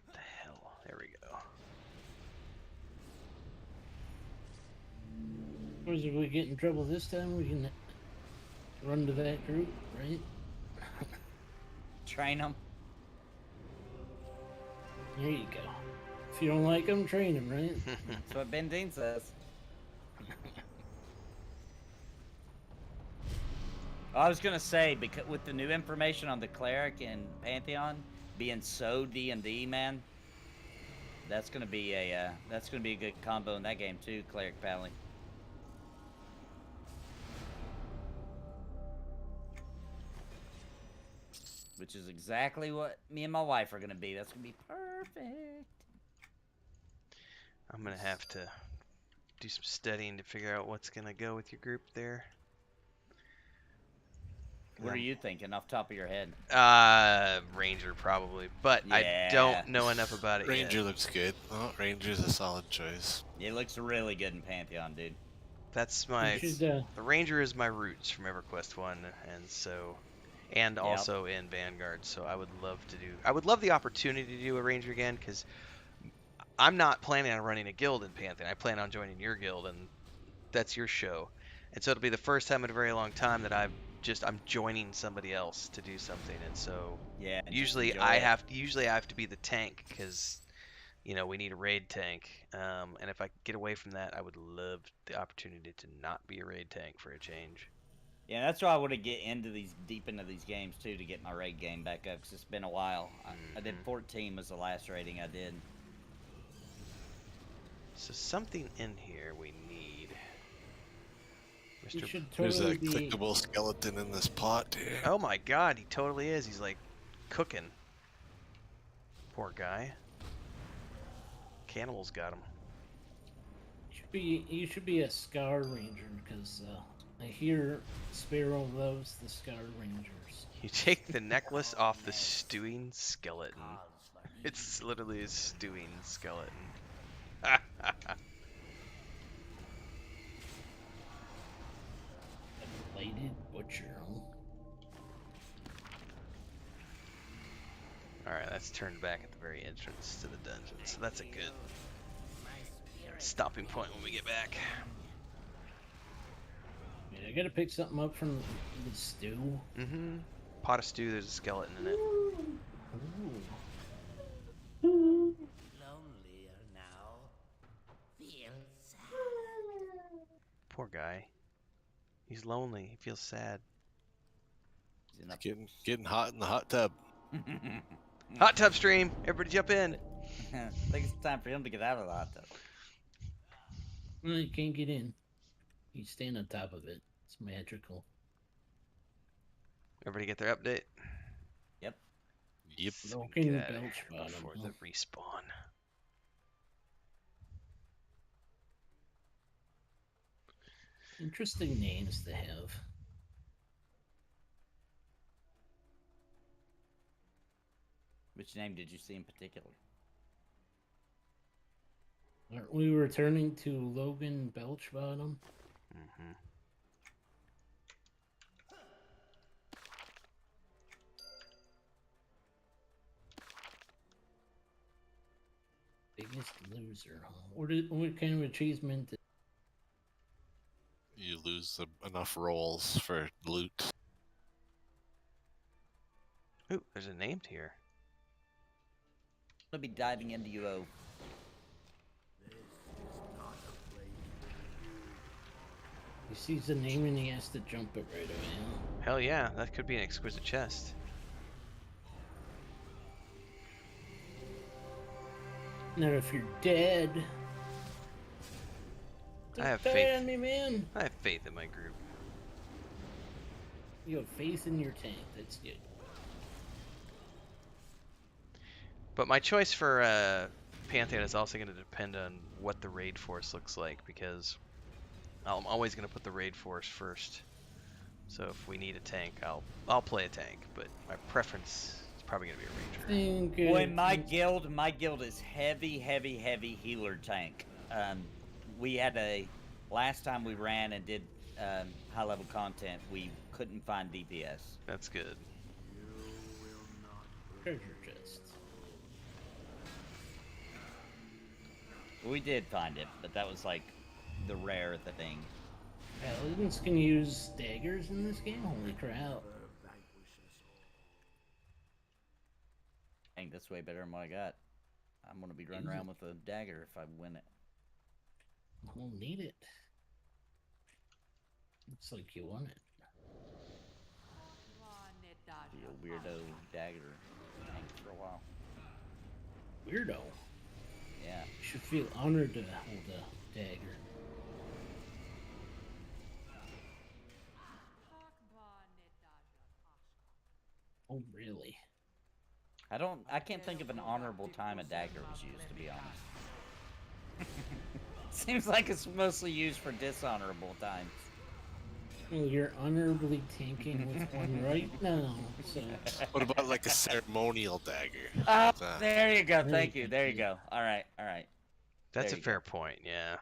What the hell? There we go. Of course, if we get in trouble this time, we can run to that group, right? Train them. There you go. If you don't like them, train them, right? That's what Ben Dean says. I was gonna say, because with the new information on the cleric and Pantheon being so D&D, man, that's gonna be a good combo in that game too, cleric paladin. Which is exactly what me and my wife are gonna be. That's gonna be perfect. I'm gonna have to do some studying to figure out what's gonna go with your group there. What are you thinking off the top of your head? Ranger probably, but I don't know enough about it Ranger yet. looks good. Oh, Ranger's a solid choice. It looks really good in Pantheon, dude. That's my You should, the Ranger is my roots from EverQuest 1, and so also in Vanguard. So I would love the opportunity to do a Ranger again, because I'm not planning on running a guild in Pantheon. I plan on joining your guild, and that's your show. And so it'll be the first time in a very long time that I'm joining somebody else to do something. And so Yeah. just usually enjoy I it. have to be the tank, because you know, we need a raid tank. And if I could get away from that, I would love the opportunity to not be a raid tank for a change. Yeah, that's why I want to get into deep into these games too, to get my raid game back up, because it's been a while. I did 14 was the last raiding I did. So something in here we need. You Mr. should There's totally a be. clickable skeleton in this pot here. Oh my god, he totally is. He's like cooking. Poor guy. Cannibals got him. You should be a Scar Ranger because I hear Sparrow loves the Scar Rangers. You take the necklace off the stewing skeleton. It's literally a stewing skeleton. A bladed butcher. Alright, that's turned back at the very entrance to the dungeon, so that's a good stopping point when we get back. I gotta pick something up from the stew. Mm-hmm. Pot of stew, there's a skeleton in it. Ooh. Lonelier now. Feel sad. Poor guy. He's lonely. He feels sad. It's getting hot in the hot tub. Hot tub stream! Everybody jump in! I think it's time for him to get out of the hot tub. Well, you can't get in. You stand on top of it. It's magical. Everybody get their update? Yep. Yep. So we Broken can get out of belch here bottom, before huh? the respawn. Interesting names to have. Which name did you see in particular? Aren't we returning to Logan Belchbottom? Mm-hmm. Biggest loser, huh? What kind of achievement? You lose enough rolls for loot. Ooh, there's a named here. I'm gonna be diving into UO. He sees the name and he has to jump it right away. Hell yeah, that could be an exquisite chest. Now, if you're dead, I have don't die faith. on me, man. I have faith in my group. You have faith in your tank. That's good. But my choice for Pantheon is also going to depend on what the raid force looks like, because I'm always going to put the raid force first. So if we need a tank, I'll play a tank, but my preference is probably going to be a ranger. Boy, my guild is heavy healer tank. We had last time we ran and did high level content, we couldn't find DPS. That's good. Treasure chest. We did find it, but that was like the rare thing. Paladins can use daggers in this game? Holy crap. Dang, that's way better than what I got. I'm gonna be running around with a dagger if I win it. We'll need it. Looks like you want it. Be a weirdo dagger tank for a while. Weirdo. Yeah. You should feel honored to hold a dagger. Oh, really? I can't think of an honorable time a dagger was used, to be honest. Seems like it's mostly used for dishonorable times. Well, you're honorably tanking with one right now, so... What about like a ceremonial dagger? Oh, Uh, there you go. Thank you. There you go. All right. That's There a you fair point, yeah.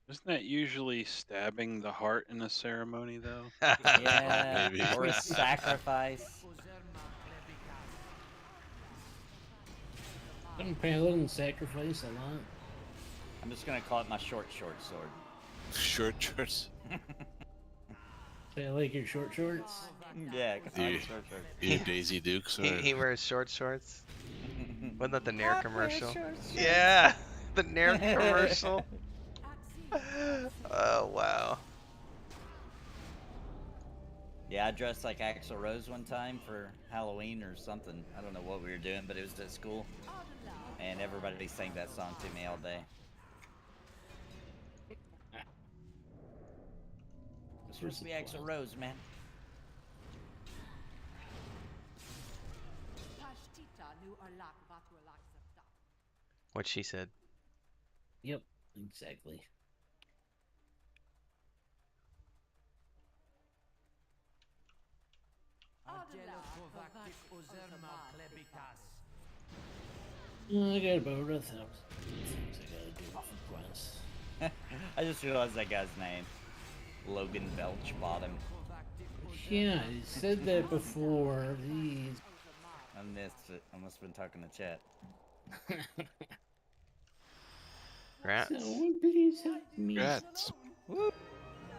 Isn't that usually stabbing the heart in a ceremony, though? Yeah. Maybe. Or a sacrifice. Doesn't Paladin sacrifice a lot? I'm just gonna call it my short sword. Short shorts. Say I like your short shorts? Yeah, 'cause I You- like short sword. You Daisy Dukes. He wears short shorts. Wasn't that the Nair I commercial? wish your shirts- Yeah, the Nair commercial. Oh wow. Yeah, I dressed like Axl Rose one time for Halloween or something. I don't know what we were doing, but it was at school. And everybody sang that song to me all day. It's supposed to be Axl Rose, man. What she said. Yep, exactly. I got about 1,000 things I gotta do for quests. I just realized that guy's name. Logan Belchbottom. Yeah, I said that before. These. I missed it. I must have been talking to chat. Grats. So what did he say? Me. Congrats. Woo!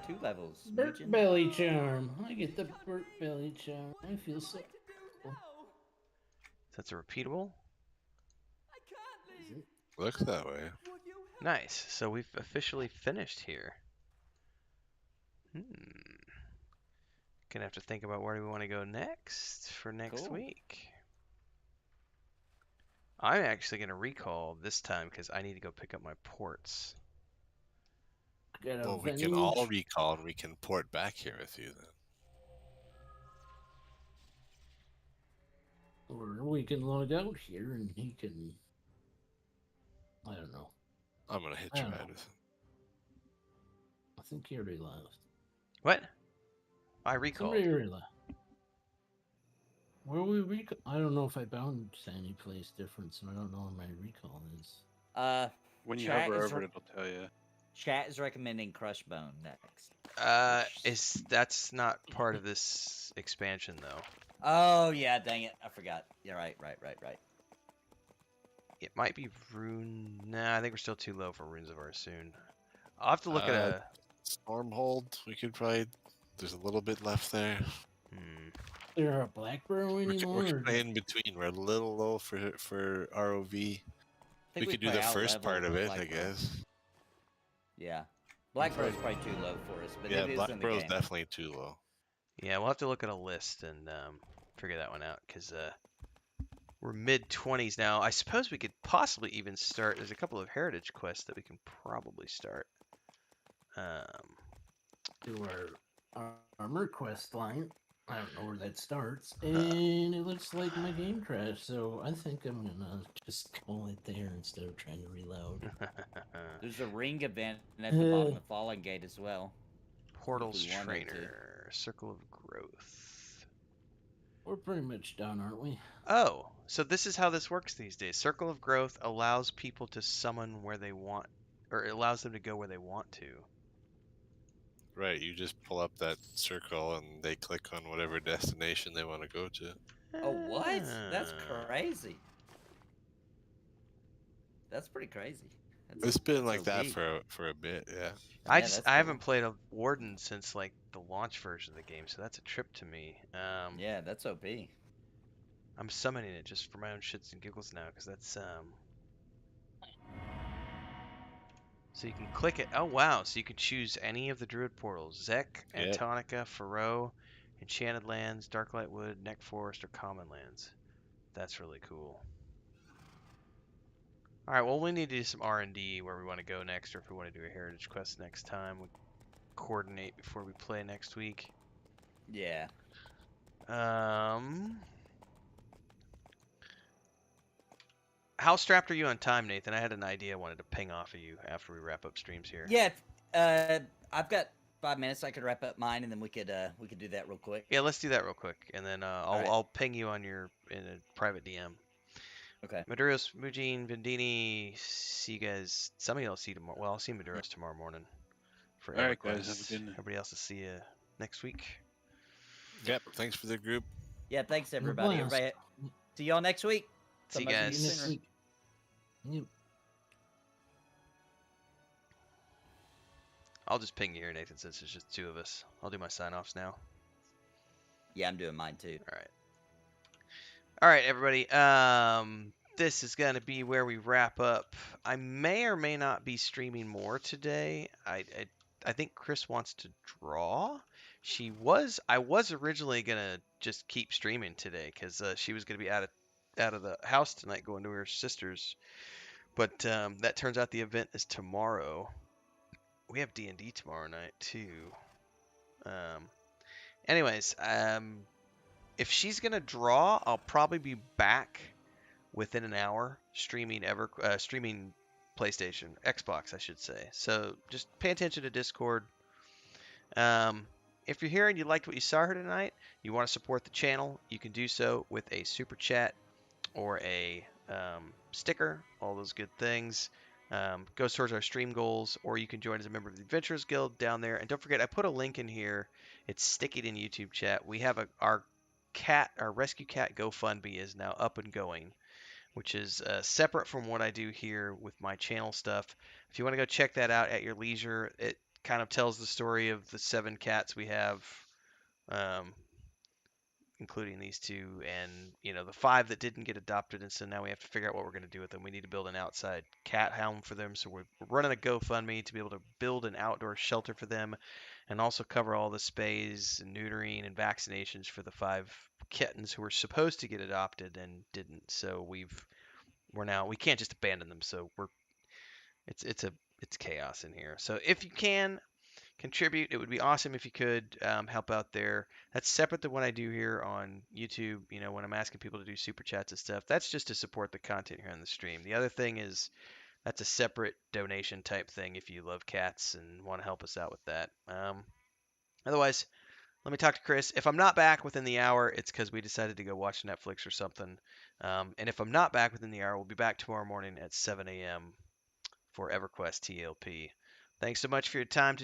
2 levels. Burp Muchin. belly charm. I get the burp belly charm. I feel so cool. That's a repeatable. Is it? Looks that way. Nice. So we've officially finished here. Gonna have to think about where do we want to go next for next Cool. week. I'm actually gonna recall this time because I need to go pick up my ports. Got a Well, we can vending all machine. recall and we can port back here with you then. Or we can log out here and he can. I don't know. I'm gonna hit I you don't out know. with it. I think he already left. What? I recalled. Somebody already left. Where we recall? I don't know if I bound any place different, so I don't know where my recall is. When you Chat hover is over re- it, it'll tell you. Chat is recommending Crush Bone next. That's not part of this expansion though. Oh yeah, dang it, I forgot. Yeah, right. It might be rune. Nah, I think we're still too low for runes of Varsoon. I'll have to look at a. Stormhold, we could probably. There's a little bit left there. There a black burrow We're anymore? or- kinda in between. We're a little low for ROV. I We think could do probably the first part out-leveled of it, Black I Burrow. guess. Yeah, Black Burrow's probably too low for us, but Yeah, it is Black in the Burrow's game. definitely too low. Yeah, we'll have to look at a list and figure that one out because we're mid 20s now. I suppose we could possibly even start. There's a couple of heritage quests that we can probably start. To our armor quest line. I don't know where that starts, and it looks like my game crashed. So I think I'm gonna just call it there instead of trying to reload. There's a ring event at the bottom of Fallen Gate as well. Portals we wanted to. Trainer, Circle of Growth. We're pretty much done, aren't we? Oh, so this is how this works these days. Circle of Growth allows people to summon where they want, or it allows them to go where they want to. Right, you just pull up that circle and they click on whatever destination they want to go to. Oh, what? That's Ah. crazy. That's pretty crazy. It's been like that's that OP. for a bit, yeah. I Yeah, just that's I cool. haven't played a Warden since like the launch version of the game, so that's a trip to me. Yeah, that's OP. I'm summoning it just for my own shits and giggles now, because that's So you can click it. Oh wow! So you can choose any of the Druid portals: Zek, Yep. Antonica, Faroe, Enchanted Lands, Darklight Wood, Neck Forest, or Common Lands. That's really cool. All right. Well, we need to do some R&D where we want to go next, or if we want to do a heritage quest next time. We coordinate before we play next week. Yeah. How strapped are you on time, Nathan? I had an idea I wanted to ping off of you after we wrap up streams here. Yeah. I've got 5 minutes. I could wrap up mine, and then we could do that real quick. Yeah, let's do that real quick, and then right. I'll ping you on in a private DM. Okay. Maduros, Mujin, Vendini, see you guys. Some of y'all see tomorrow. Well, I'll see Maduros tomorrow morning for All right, EverQuest. guys, have a good night. Everybody else will see you next week. Yep, thanks for the group. Yeah. Thanks everybody. blast. Everybody. See y'all next week. See you Somebody guys. See you next sooner. week. Yep. I'll just ping you here, Nathan, since it's just two of us. I'll do my sign-offs now. Yeah, I'm doing mine too. All right. All right, everybody. this is going to be where we wrap up. I may or may not be streaming more today. I think Chris wants to draw. I was originally going to just keep streaming today because she was going to be out of the house tonight going to her sister's. But that turns out the event is tomorrow. We have D&D tomorrow night too. Anyways, if she's gonna draw, I'll probably be back within an hour streaming streaming PlayStation, Xbox, I should say. So just pay attention to Discord. If you're here and you liked what you saw here tonight, you want to support the channel, you can do so with a super chat or a sticker, all those good things. Goes towards our stream goals, or you can join as a member of the Adventurers Guild down there. And don't forget, I put a link in here. It's sticking in YouTube chat. We have our rescue cat GoFundMe is now up and going, which is separate from what I do here with my channel stuff. If you want to go check that out at your leisure, it kind of tells the story of the 7 cats we have. Including these 2 and the 5 that didn't get adopted, and so now we have to figure out what we're going to do with them. We need to build an outside cat home for them, so we're running a GoFundMe to be able to build an outdoor shelter for them and also cover all the spays and neutering and vaccinations for the 5 kittens who were supposed to get adopted and didn't. So we can't just abandon them, so it's chaos in here. So if you can contribute, it would be awesome if you could help out there. That's separate to what I do here on YouTube. When I'm asking people to do super chats and stuff, that's just to support the content here on the stream. The other thing is that's a separate donation type thing if you love cats and want to help us out with that. Otherwise, let me talk to Chris. If I'm not back within the hour, it's because we decided to go watch Netflix or something. And if I'm not back within the hour, we'll be back tomorrow morning at 7 a.m. for EverQuest TLP. Thanks so much for your time today.